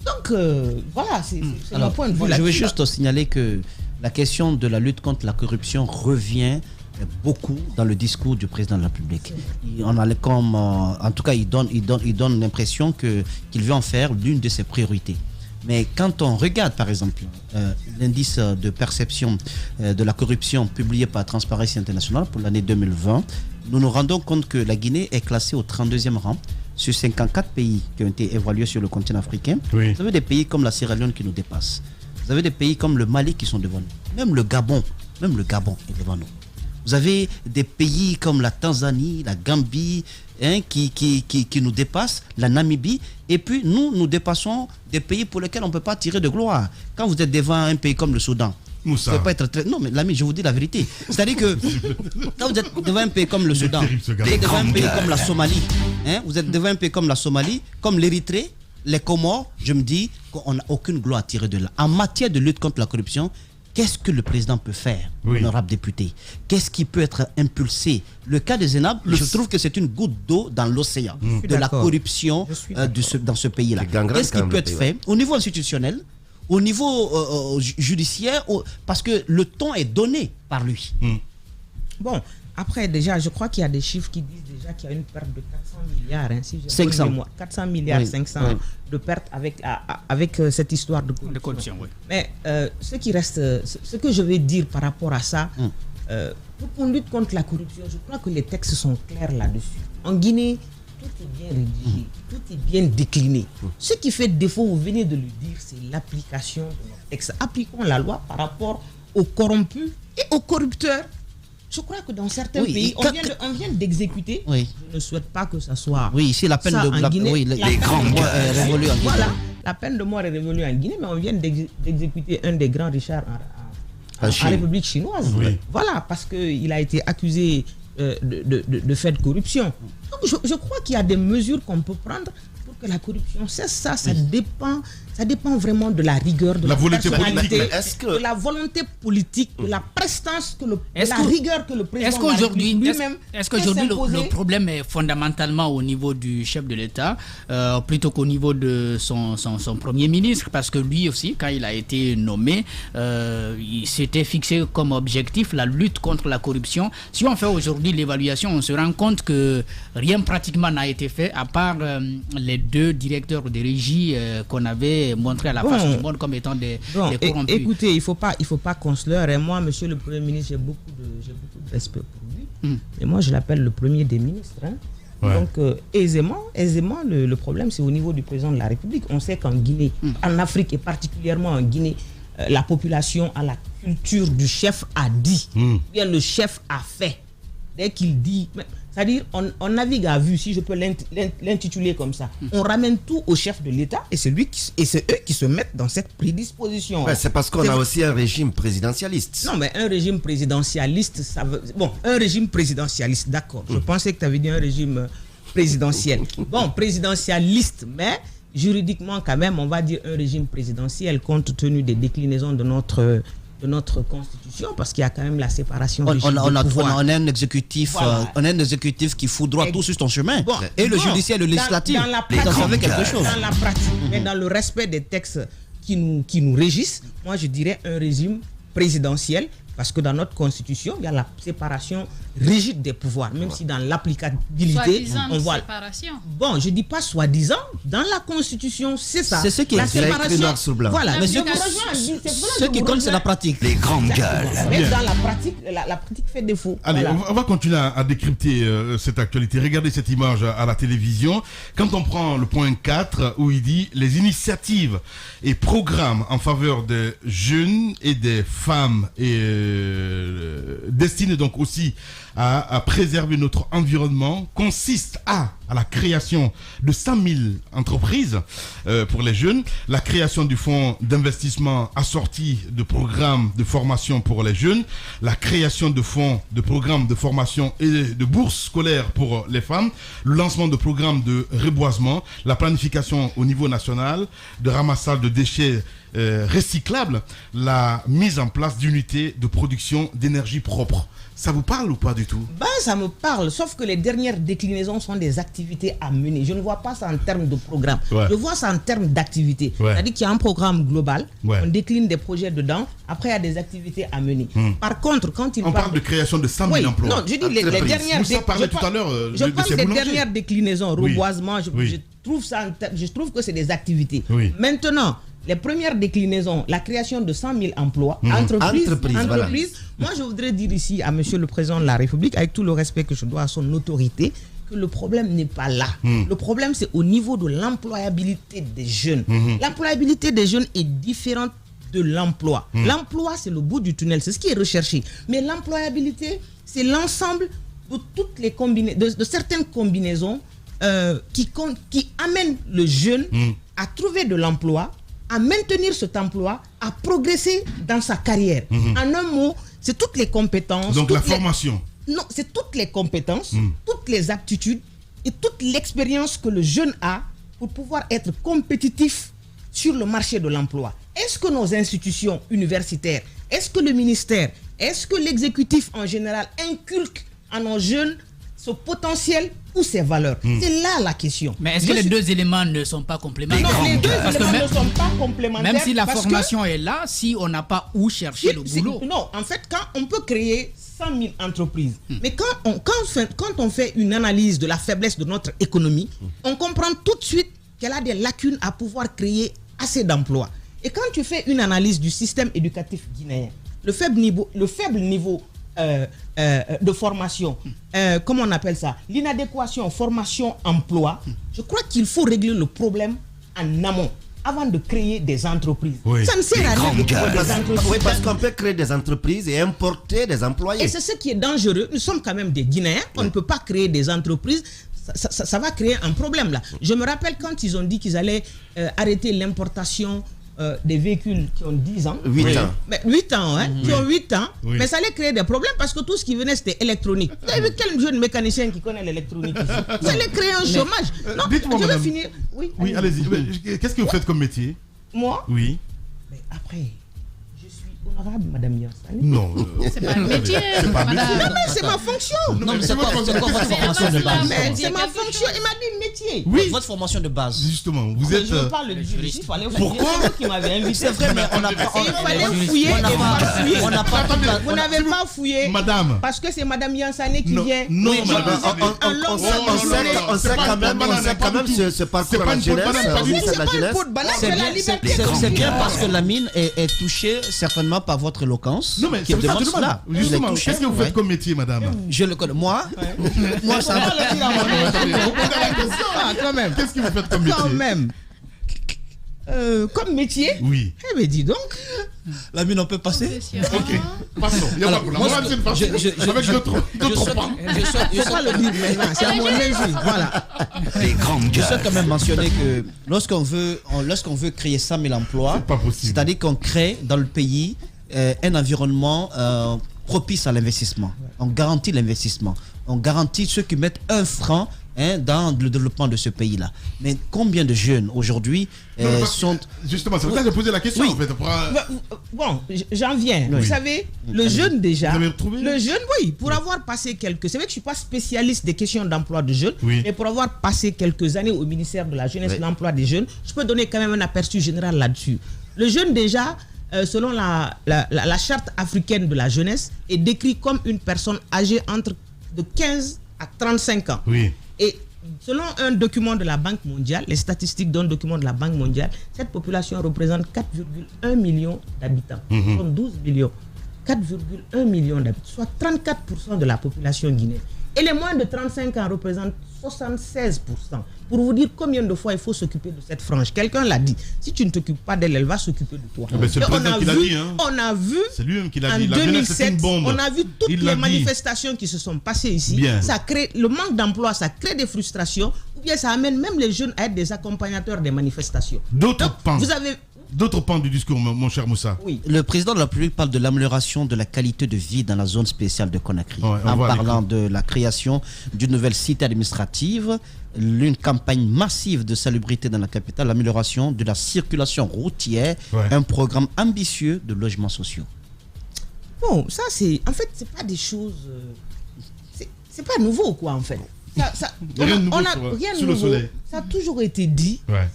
Donc, voilà, c'est mon point de vue. Je veux juste signaler que la question de la lutte contre la corruption revient beaucoup dans le discours du président de la République. En tout cas, il donne l'impression qu'il veut en faire l'une de ses priorités. Mais quand on regarde, par exemple, l'indice de perception de la corruption publié par Transparency International pour l'année 2020, nous nous rendons compte que la Guinée est classée au 32e rang sur 54 pays qui ont été évalués sur le continent africain. Oui. Vous avez des pays comme la Sierra Leone qui nous dépassent. Vous avez des pays comme le Mali qui sont devant nous. Même le Gabon est devant nous. Vous avez des pays comme la Tanzanie, la Gambie, qui nous dépassent, la Namibie. Et puis nous dépassons des pays pour lesquels on ne peut pas tirer de gloire. Quand vous êtes devant un pays comme le Soudan, Moussa. Vous ne pouvez pas être très... Non, mais l'ami, je vous dis la vérité. C'est-à-dire que quand vous êtes devant un pays comme le Soudan, vous êtes devant un pays comme la Somalie, vous êtes devant un pays comme la Somalie, comme l'Érythrée, les Comores, je me dis qu'on n'a aucune gloire à tirer de là. En matière de lutte contre la corruption, qu'est-ce que le président peut faire, honorable député? Qu'est-ce qui peut être impulsé? Le cas des Zénab, je trouve que c'est une goutte d'eau dans l'océan de la corruption dans ce pays-là. Qu'est-ce qui peut être fait au niveau institutionnel, au niveau judiciaire, parce que le ton est donné par lui. Bon, après déjà, je crois qu'il y a des chiffres qui disent déjà qu'il y a une perte de 400 milliards. Si 500. 400 milliards, 500 de pertes avec cette histoire de corruption. Mais ce qui reste, ce que je vais dire par rapport à ça, pour qu'on lutte contre la corruption, je crois que les textes sont clairs là-dessus. En Guinée, tout est bien rédigé, tout est bien décliné. Ce qui fait défaut, vous venez de le dire, c'est l'application de nos textes. Appliquons la loi par rapport aux corrompus et aux corrupteurs. Je crois que dans certains pays, on vient d'exécuter. Je ne souhaite pas que ça soit. Oui, ici la peine de Guinée. Les grands mois est révolue en Guinée. Voilà, la peine de mort est révolue en Guinée, mais on vient d'exécuter un des grands Richards en République chinoise. Voilà, parce qu'il a été accusé de fait de corruption. Donc je crois qu'il y a des mesures qu'on peut prendre pour que la corruption cesse. Ça dépend vraiment de la rigueur, de la volonté politique, de la volonté politique, de la prestance, de la rigueur que le président lui-même. Est-ce qu'aujourd'hui le problème est fondamentalement au niveau du chef de l'État plutôt qu'au niveau de son premier ministre? Parce que lui aussi, quand il a été nommé, il s'était fixé comme objectif la lutte contre la corruption. Si on fait aujourd'hui l'évaluation, on se rend compte que rien pratiquement n'a été fait à part les 2 directeurs de régie qu'on avait montré à la face du monde comme étant des corrompus. Écoutez, il faut pas qu'on se leurre. Et moi, monsieur le Premier ministre, j'ai beaucoup de respect pour lui. Et moi, je l'appelle le premier des ministres. Donc, aisément, le problème, c'est au niveau du président de la République. On sait qu'en Guinée, en Afrique et particulièrement en Guinée, la population a la culture du chef a dit. Bien, le chef a fait. Dès qu'il dit... C'est-à-dire, on navigue à vue, si je peux l'intituler comme ça. On ramène tout au chef de l'État et c'est eux qui se mettent dans cette prédisposition. C'est parce qu'on a aussi un régime présidentialiste. Non, mais un régime présidentialiste, ça veut... Bon, un régime présidentialiste, d'accord. Je pensais que tu avais dit un régime présidentiel. Bon, présidentialiste, mais juridiquement quand même, on va dire un régime présidentiel compte tenu des déclinaisons de notre constitution, parce qu'il y a quand même la séparation des pouvoirs. On a un exécutif, qui foudroie tout sur son chemin. Et le judiciaire, le législatif, dans la pratique, mais dans le respect des textes qui nous régissent, moi je dirais un régime présidentiel, parce que dans notre constitution, il y a la séparation rigide des pouvoirs, même si dans l'applicabilité, on voit... séparation. Bon, je dis pas soi-disant, dans la constitution, c'est ça. C'est ce qui est séparation. Noir sur blanc. Voilà, mais ce qui compte, c'est la pratique. Les grandes gueules. Mais dans la pratique, la pratique fait défaut. Allez, voilà. on va continuer à décrypter cette actualité. Regardez cette image à la télévision. Quand on prend le point 4, où il dit les initiatives et programmes en faveur des jeunes et des femmes destinés donc aussi à préserver notre environnement consiste à la création de 100 000 entreprises pour les jeunes, la création du fonds d'investissement assorti de programmes de formation pour les jeunes, la création de fonds de programmes de formation et de bourses scolaires pour les femmes, le lancement de programmes de reboisement, la planification au niveau national de ramassage de déchets recyclables, la mise en place d'unités de production d'énergie propre. Ça vous parle ou pas du tout? Ça me parle, sauf que les dernières déclinaisons sont des activités à mener. Je ne vois pas ça en termes de programme. Je vois ça en termes d'activités. C'est-à-dire qu'il y a un programme global, on décline des projets dedans, après il y a des activités à mener. Par contre, quand il parle de création de 100 000 emplois. Non, je dis les dernières... Moussa parlait tout à l'heure je pense que les dernières déclinaisons, reboisement, je trouve que c'est des activités. Maintenant, les premières déclinaisons, la création de 100 000 emplois, entreprises. Voilà. Moi, je voudrais dire ici à Monsieur le Président de la République, avec tout le respect que je dois à son autorité, que le problème n'est pas là. Le problème, c'est au niveau de l'employabilité des jeunes. L'employabilité des jeunes est différente de l'emploi. L'emploi, c'est le bout du tunnel, c'est ce qui est recherché. Mais l'employabilité, c'est l'ensemble de toutes les de certaines combinaisons qui amènent le jeune à trouver de l'emploi, à maintenir cet emploi, à progresser dans sa carrière. En un mot, c'est toutes les compétences. Donc la formation. Non, c'est toutes les compétences, toutes les aptitudes et toute l'expérience que le jeune a pour pouvoir être compétitif sur le marché de l'emploi. Est-ce que nos institutions universitaires, est-ce que le ministère, est-ce que l'exécutif en général inculque à nos jeunes ce potentiel ou ces valeurs? C'est là la question. Mais est-ce que les deux éléments ne sont pas complémentaires? Non, les deux éléments ne sont pas complémentaires. Même si la formation est là, si on n'a pas où chercher le boulot. Non, en fait, quand on peut créer 100 000 entreprises, mais quand on fait une analyse de la faiblesse de notre économie, on comprend tout de suite qu'elle a des lacunes à pouvoir créer assez d'emplois. Et quand tu fais une analyse du système éducatif guinéen, le faible niveau de formation, comment on appelle ça, l'inadéquation formation-emploi, je crois qu'il faut régler le problème en amont avant de créer des entreprises. Ça ne sert à rien de créer des entreprises. Oui, parce qu'on peut créer des entreprises et importer des employés. Et c'est ce qui est dangereux. Nous sommes quand même des Guinéens. On ne peut pas créer des entreprises. Ça va créer un problème là. Je me rappelle quand ils ont dit qu'ils allaient arrêter l'importation des véhicules qui ont 10 ans. 8 ans. Mais 8 ans, hein, qui ont 8 ans. Mais ça allait créer des problèmes parce que tout ce qui venait, c'était électronique. Vous avez vu quel jeune mécanicien qui connaît l'électronique ici? Ça allait créer un chômage. Non, dites-moi, je vais madame. finir. Oui, allez-y. Qu'est-ce que vous faites comme métier? Moi? Oui. Mais après, je suis honorable, madame Yansani. Non. C'est pas un métier. C'est pas un métier. Non, mais c'est ma fonction. Non, mais c'est quoi votre formation de base? C'est ma fonction. Il m'a dit métier. Oui. Votre formation de base. Justement, vous êtes. Je veux pas le dire ici. Pourquoi? C'est vous qui m'avez invité. C'est vrai, mais on n'a pas. Il fallait fouiller. On n'a pas. Vous n'avez pas fouillé. Madame. Parce que c'est madame Yansane qui Non, vient. non, Oui, madame. On sait quand même ce parcours à la jeunesse, au ministère de la jeunesse. C'est bien parce que la mine est touchée certainement par votre éloquence. Non, mais qui c'est ça, demande je demande. cela. Justement, Il est touché. qu'est-ce que vous faites comme métier, madame? Je le connais. Moi, ça va. Quand même. Qu'est-ce que vous faites comme métier? Quand même. Comme métier? Oui. Eh bien, dis donc. La mine, on peut passer? Ok, passons. Il n'y a pas de problème. On va essayer de passer avec d'autres points. Je ne pas le dire maintenant. C'est à mon avis. Voilà. Je souhaite quand même mentionner que lorsqu'on veut créer 100 000 emplois, c'est-à-dire qu'on crée dans le pays un environnement propice à l'investissement. On garantit l'investissement. On garantit ceux qui mettent un franc dans le développement de ce pays-là. Mais combien de jeunes aujourd'hui sont... Justement, c'est pour ça que j'ai posé la question, en fait. Bon, j'en viens. Oui. Vous savez, le jeune déjà... Vous avez trouvé? Le jeune, oui, pour avoir passé quelques... C'est vrai que je ne suis pas spécialiste des questions d'emploi de jeunes, mais pour avoir passé quelques années au ministère de la Jeunesse et de l'Emploi des Jeunes, je peux donner quand même un aperçu général là-dessus. Le jeune déjà... selon la charte africaine de la jeunesse, est décrit comme une personne âgée entre de 15 à 35 ans. Oui. Et selon un document de la Banque mondiale, les statistiques d'un document de la Banque mondiale, cette population représente 4,1 millions d'habitants. Comme 12 millions. 4,1 millions d'habitants, soit 34% de la population guinéenne. Et les moins de 35 ans représentent 76%. Pour vous dire combien de fois il faut s'occuper de cette frange. Quelqu'un l'a dit. Si tu ne t'occupes pas d'elle, elle va s'occuper de toi. C'est le président qui l'a dit. Hein. On a vu, c'est lui-même qui l'a en dit. La 2007, on a vu toutes les manifestations dit. Qui se sont passées ici. Bien. Ça crée le manque d'emploi, ça crée des frustrations, ou bien ça amène même les jeunes à être des accompagnateurs des manifestations. D'autres pans du discours, mon cher Moussa. Oui. Le président de la République parle de l'amélioration de la qualité de vie dans la zone spéciale de Conakry. En parlant de la création d'une nouvelle cité administrative, une campagne massive de salubrité dans la capitale, l'amélioration de la circulation routière, un programme ambitieux de logements sociaux. Bon, ça c'est... En fait, c'est pas des choses... c'est pas nouveau, quoi, en fait. Rien de nouveau sur le soleil. Ça a toujours été dit. Ouais.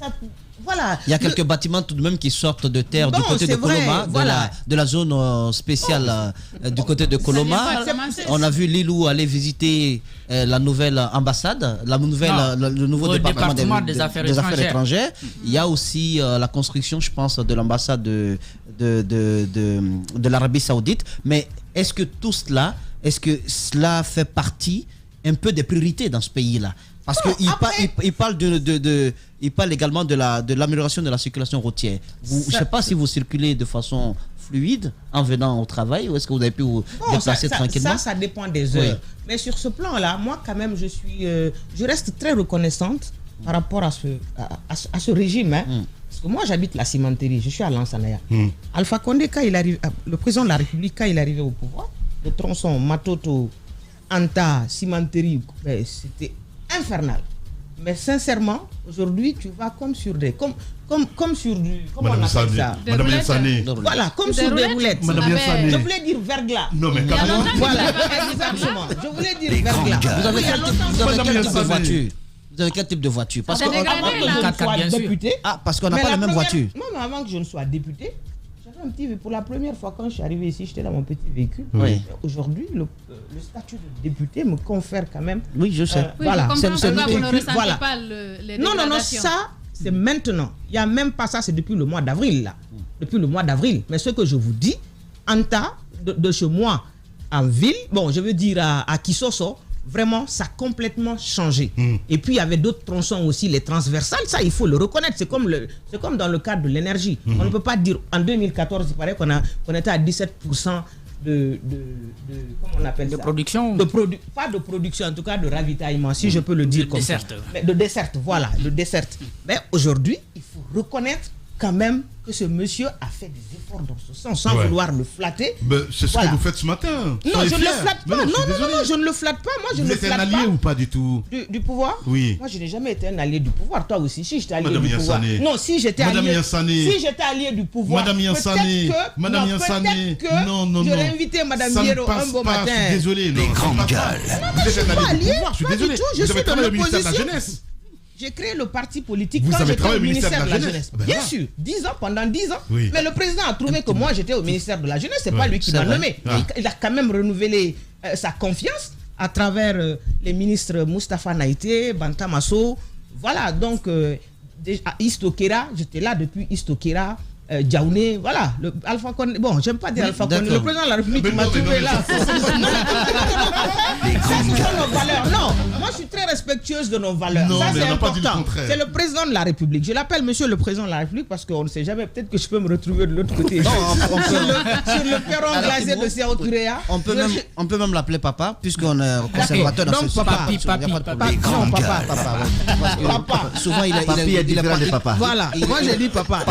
Voilà. Il y a quelques bâtiments tout de même qui sortent de terre du côté de Coloma, de la zone spéciale du côté de Coloma. On a vu Lilou aller visiter la nouvelle ambassade, le nouveau département des affaires étrangères. Il y a aussi la construction, je pense, de l'ambassade de l'Arabie Saoudite. Mais est-ce que tout cela, fait partie un peu des priorités dans ce pays-là? Parce qu'il parle également de l'amélioration de la circulation routière. Je ne sais pas si vous circulez de façon fluide en venant au travail ou est-ce que vous avez pu vous déplacer tranquillement? Ça dépend des heures. Oui. Mais sur ce plan-là, moi quand même, je reste très reconnaissante par rapport à ce régime. Hein. Parce que moi j'habite la cimenterie, je suis à Lansanaya. Alpha Condé, le président de la République, quand il est arrivé au pouvoir, le tronçon Matoto, Anta, cimenterie, c'était infernal. Mais sincèrement, aujourd'hui, tu vas comme sur des... Comme sur du... Comment on appelle ça? Madame Yassane. Voilà, comme sur des roulettes. Madame Yassane. Je voulais dire verglas. Non, mais quand même. Voilà, exactement. Je voulais dire verglas. Vous avez quel type de voiture? Vous avez quel type de voiture? Parce que avant que je ne sois député... parce qu'on n'a pas la même voiture. Non, mais avant que je ne sois député, un petit, pour la première fois quand je suis arrivé ici, j'étais dans mon petit véhicule. Oui. Aujourd'hui, le statut de député me confère quand même. Oui, je sais. Voilà. Vous ne ressentez pas les non, ça, c'est maintenant. Il n'y a même pas ça, c'est depuis le mois d'avril, là. Depuis le mois d'avril. Mais ce que je vous dis, en tas de chez moi, en ville, bon, je veux dire à Kisoso, vraiment, ça a complètement changé. Et puis, il y avait d'autres tronçons aussi, les transversales, ça, il faut le reconnaître. C'est comme dans le cadre de l'énergie. On ne peut pas dire, en 2014, il paraît qu'on était à 17% de comment on appelle ça? De production. Pas de production, en tout cas de ravitaillement, si je peux le dire comme ça. De dessert, voilà, de dessert. Mais aujourd'hui, il faut reconnaître quand même que ce monsieur a fait des efforts dans ce sens, sans vouloir le flatter. C'est ce que vous faites ce matin. Non, je ne le flatte pas. Non, je ne le flatte pas. Moi, je ne le flatte pas. Vous êtes un allié ou pas du tout? Du pouvoir? Oui. Moi, je n'ai jamais été un allié du pouvoir. Toi aussi, si j'étais allié Madame du pouvoir. Yassane. Non, si j'étais allié du pouvoir. Madame Yassane. Peut-être que j'aurais invité Madame Hiero un beau matin. Je suis désolé. Les grandes gueules. Je ne suis pas allié. Je suis désolé. Je suis dans de l'opposition. J'ai créé le parti politique quand j'étais au ministère de la Jeunesse. Ben Bien sûr, 10 ans, pendant 10 ans. Oui. Mais le président a trouvé que moi j'étais au ministère de la Jeunesse, c'est pas lui qui m'a nommé. Il a quand même renouvelé sa confiance à travers les ministres Moustapha Naïté, Banta Masso. Voilà, donc à Istokera, j'étais là depuis Istokera. Djaouné, voilà, Alpha Condé, bon, j'aime pas dire Alpha Condé, le président de la République m'a trouvé là. Non, moi je suis très respectueuse de nos valeurs. Non, ça mais c'est on n'a pas dit le important. contraire. C'est le président de la République. Je l'appelle monsieur le président de la République parce qu'on ne sait jamais, peut-être que je peux me retrouver de l'autre côté. Non, sur le perron glacé de Séoturea. On peut même l'appeler papa, puisqu'on est conservateur dans ce papi. Papa. Souvent il est différent de papa. Voilà, moi j'ai dit papa.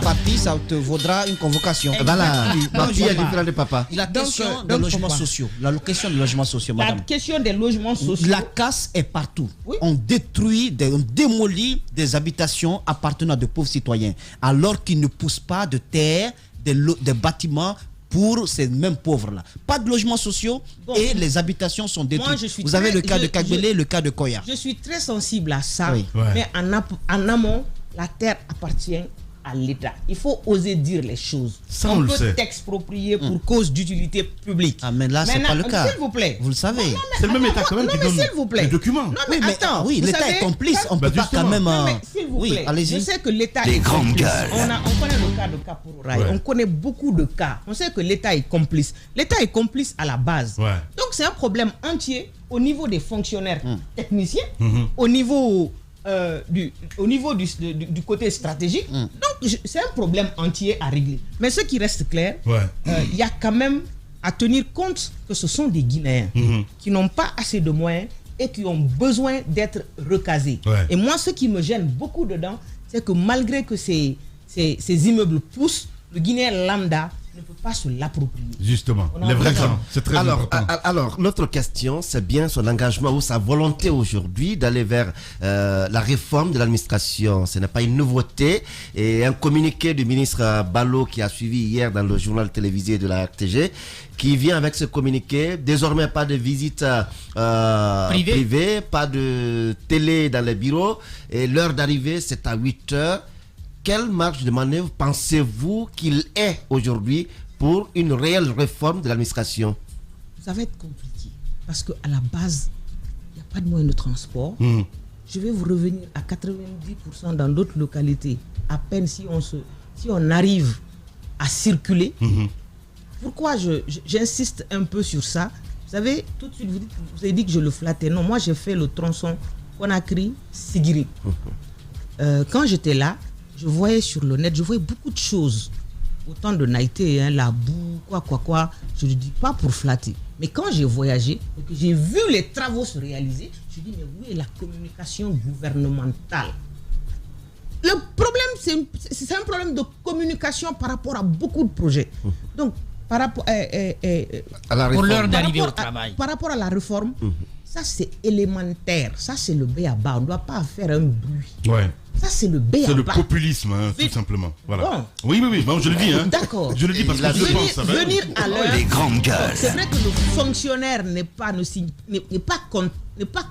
Papi, ça te vaudra une convocation. Voilà, papi est différent de papa. La question des logements sociaux. La question des logements sociaux, madame. La question des logements sociaux. La casse est partout. Oui. On démolit des habitations appartenant à de pauvres citoyens, alors qu'ils ne poussent pas de terre des bâtiments pour ces mêmes pauvres-là. Pas de logements sociaux et les habitations sont détruites. Vous avez le cas de Kagbele, le cas de Koya. Je suis très sensible à ça, Oui. mais en amont, la terre appartient à l'État. Il faut oser dire les choses. Ça, on le peut sait. t'exproprier pour cause d'utilité publique. Ah, mais là, c'est pas le cas. S'il vous plaît. Vous le savez. C'est le même État quand même qui donne s'il vous plaît. les documents. Non, mais attends. Oui, l'État est complice. On peut pas quand même. Non, mais s'il vous plaît. Allez-y. Je sais que l'État Les est grandes complice. gueules. On connaît le cas de Kapourouraï. Ouais. On connaît beaucoup de cas. On sait que l'État est complice. L'État est complice à la base. Ouais. Donc c'est un problème entier au niveau des fonctionnaires techniciens, au niveau du côté stratégique. Donc c'est un problème entier à régler. Mais ce qui reste clair, il y a quand même à tenir compte que ce sont des Guinéens qui n'ont pas assez de moyens et qui ont besoin d'être recasés. Et moi, ce qui me gêne beaucoup dedans, c'est que malgré que ces immeubles poussent, le Guinéen lambda ne peut pas se l'approprier. Justement, les vrais grands, c'est très important. Alors, notre question, c'est bien son engagement ou sa volonté aujourd'hui d'aller vers la réforme de l'administration. Ce n'est pas une nouveauté. Et un communiqué du ministre Ballot qui a suivi hier dans le journal télévisé de la RTG, qui vient avec ce communiqué. Désormais, pas de visite privée, pas de télé dans les bureaux. Et l'heure d'arrivée, c'est à 8h. Quelle marge de manœuvre pensez-vous qu'il est aujourd'hui pour une réelle réforme de l'administration? Ça va être compliqué parce qu'à la base, il n'y a pas de moyens de transport. Je vais vous revenir à 90% dans d'autres localités. À peine si on arrive à circuler. Pourquoi j'insiste un peu sur ça? Vous savez, tout de suite, vous avez dit que je le flattais. Non, moi, j'ai fait le tronçon Conakry-Sigiri. Quand j'étais là, je voyais sur le net, je voyais beaucoup de choses. Autant de naïté, la boue, quoi. Je ne dis pas pour flatter. Mais quand j'ai voyagé et que j'ai vu les travaux se réaliser, je dis, mais où est la communication gouvernementale? Le problème, c'est un problème de communication par rapport à beaucoup de projets. Donc, par rapport pour l'heure d'arriver au travail. Par rapport à la réforme, ça c'est élémentaire. Ça c'est le b.a.-ba. On ne doit pas faire un bruit. Ouais. Ça c'est le b.a.-ba. C'est le populisme, tout simplement. Voilà. Bon. Oui, bon, je le dis. D'accord. Je le dis parce que je pense. Venir à l'heure. Les grandes gueules. C'est vrai que le fonctionnaire n'est pas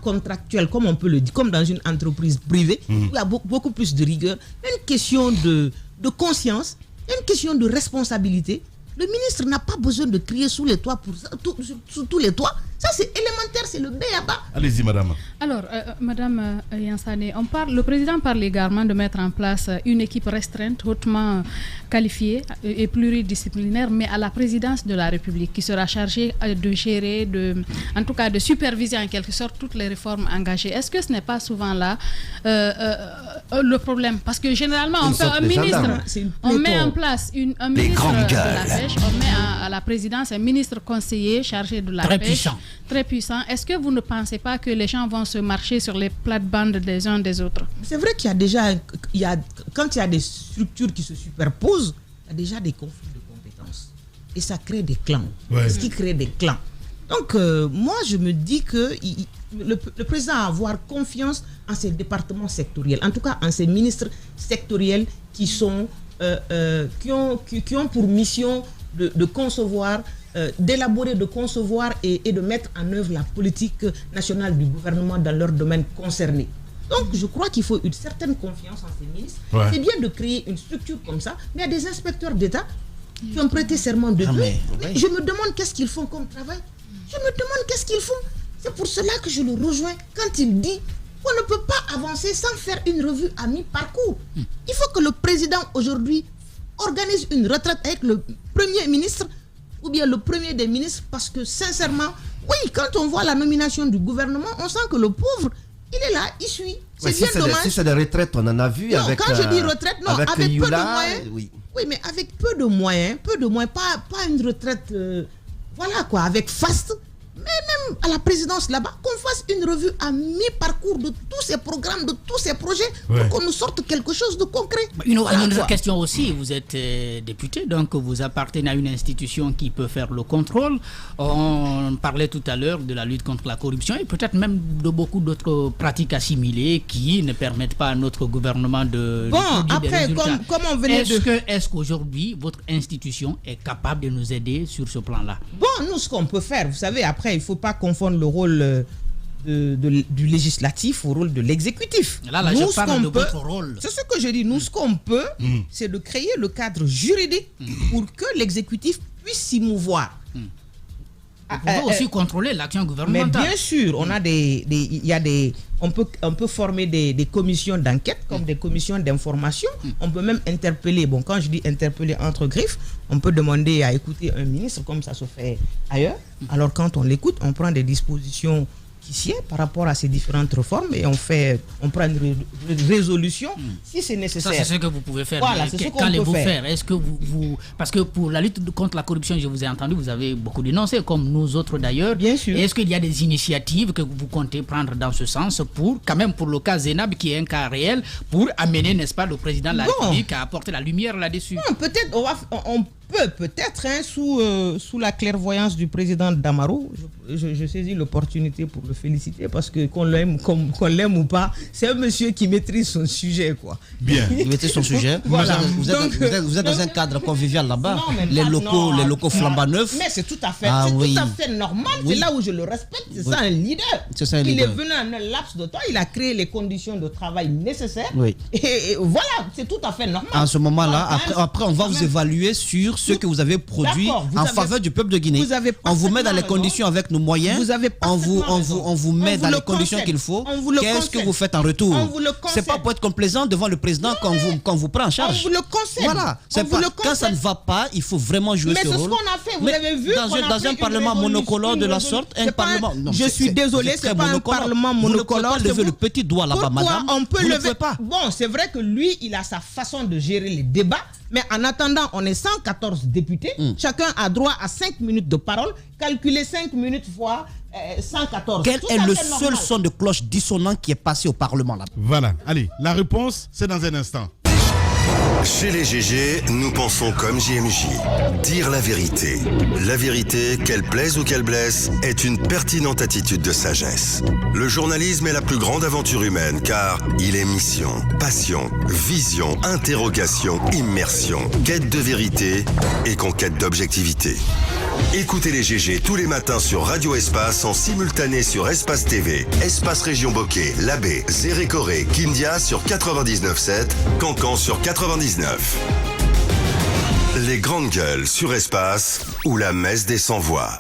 contractuel, comme on peut le dire, comme dans une entreprise privée, où il y a beaucoup plus de rigueur. Une question de conscience, une question de responsabilité. Le ministre n'a pas besoin de crier sous les toits sous tous les toits. Ça, c'est élémentaire, c'est le b.a.-ba. Allez-y, madame. Alors, madame Yansane, le président parle également de mettre en place une équipe restreinte, hautement qualifiée et pluridisciplinaire, mais à la présidence de la République, qui sera chargée de gérer, en tout cas de superviser en quelque sorte toutes les réformes engagées. Est-ce que ce n'est pas souvent là le problème? Parce que généralement, on met en place un ministre de la pêche, on met à la présidence un ministre conseiller chargé de la pêche. Très puissant. Est-ce que vous ne pensez pas que les gens vont se marcher sur les plates-bandes des uns des autres? C'est vrai qu'il y a déjà, quand il y a des structures qui se superposent, il y a déjà des conflits de compétences. Et ça crée des clans. Ouais. Ce qui crée des clans. Donc, moi, je me dis que le président a à avoir confiance en ses départements sectoriels, en tout cas en ses ministres sectoriels qui ont pour mission de concevoir, d'élaborer, de concevoir et de mettre en œuvre la politique nationale du gouvernement dans leur domaine concerné. Donc, je crois qu'il faut une certaine confiance en ces ministres. Ouais. C'est bien de créer une structure comme ça, mais il y a des inspecteurs d'État qui ont prêté serment de Dieu. Je me demande qu'est-ce qu'ils font comme travail. Je me demande qu'est-ce qu'ils font. C'est pour cela que je le rejoins quand il dit qu'on ne peut pas avancer sans faire une revue à mi-parcours. Il faut que le président aujourd'hui organise une retraite avec le Premier ministre ou bien le premier des ministres, parce que sincèrement, oui, quand on voit la nomination du gouvernement, on sent que le pauvre, il est là, il suit. C'est bien dommage. Si c'est des retraites, on en a vu. Non, avec, quand je dis retraite, non, avec peu de moyens. Oui, mais avec peu de moyens, pas une retraite, voilà quoi, avec faste. Mais même à la présidence là-bas, qu'on fasse une revue à mi-parcours de tous ces programmes, de tous ces projets, pour qu'on nous sorte quelque chose de concret. Une autre question aussi, vous êtes député, donc vous appartenez à une institution qui peut faire le contrôle. On parlait tout à l'heure de la lutte contre la corruption et peut-être même de beaucoup d'autres pratiques assimilées qui ne permettent pas à notre gouvernement de... Bon, après, comme on venait Est-ce qu'aujourd'hui, votre institution est capable de nous aider sur ce plan-là? Bon, nous, ce qu'on peut faire, vous savez, après, il ne faut pas confondre le rôle du législatif au rôle de l'exécutif. Là, je parle de votre rôle. C'est ce que je dis. Nous, ce qu'on peut, c'est de créer le cadre juridique pour que l'exécutif puisse s'y mouvoir. Vous pouvez aussi contrôler l'action gouvernementale. Mais bien sûr, on peut former des commissions d'enquête comme des commissions d'information. On peut même interpeller. Bon, quand je dis interpeller entre griffes, on peut demander à écouter un ministre comme ça se fait ailleurs. Alors quand on l'écoute, on prend des dispositions qui sied par rapport à ces différentes réformes et on prend une résolution si c'est nécessaire. Ça, c'est ce que vous pouvez faire. Voilà, c'est ce qu'on qu'allez-vous faire? Est-ce que parce que pour la lutte contre la corruption, je vous ai entendu, vous avez beaucoup dénoncé, comme nous autres d'ailleurs. Bien sûr. Est-ce qu'il y a des initiatives que vous comptez prendre dans ce sens pour le cas Zénab, qui est un cas réel, pour amener, n'est-ce pas, le président de la République à apporter la lumière là-dessus? Non, peut-être peut-être, sous la clairvoyance du président Damaro, je saisis l'opportunité pour le féliciter parce que qu'on l'aime ou pas, c'est un monsieur qui maîtrise son sujet, quoi. Bien. Il maîtrise son sujet. Voilà. Vous êtes dans un cadre convivial là-bas. Les locaux flambant neufs. Mais c'est tout à fait, tout à fait normal. Oui. C'est là où je le respecte. C'est ça un leader. C'est ça un Il leader. est venu en un laps de temps. Il a créé les conditions de travail nécessaires. Oui. Et voilà, c'est tout à fait normal. En ce moment-là, Voilà, après on va vous évaluer sur ce que vous avez produit en faveur du peuple de Guinée. On vous met dans les conditions avec nos moyens. On vous met dans les conditions qu'il faut. Qu'est-ce que vous faites en retour? C'est pas pour être complaisant devant le président qu'on vous prend en charge. On vous le concède. Voilà. Quand ça ne va pas, il faut vraiment jouer ce rôle. Mais c'est ce qu'on a fait. Vous avez vu dans un parlement monocolore de la sorte, un parlement. Je suis désolé, c'est pas un parlement monocolore. Vous ne pouvez pas lever le petit doigt là-bas, madame. On peut vous lever. ne pouvez pas. Bon, c'est vrai que lui, il a sa façon de gérer les débats. Mais en attendant, on est 114 députés. Chacun a droit à 5 minutes de parole. Calculez 5 minutes fois 114. Quel est le seul son de cloche dissonant qui est passé au Parlement là? Voilà. Allez, la réponse, c'est dans un instant. Chez les GG, nous pensons comme JMJ. Dire la vérité. La vérité, qu'elle plaise ou qu'elle blesse, est une pertinente attitude de sagesse. Le journalisme est la plus grande aventure humaine car il est mission, passion, vision, interrogation, immersion, quête de vérité et conquête d'objectivité. Écoutez les GG tous les matins sur Radio Espace en simultané sur Espace TV, Espace Région Bokeh, Labé, Zérékoré, Kindia sur 99.7, Cancan sur 99. Les grandes gueules sur Espace ou la messe des sans-voix.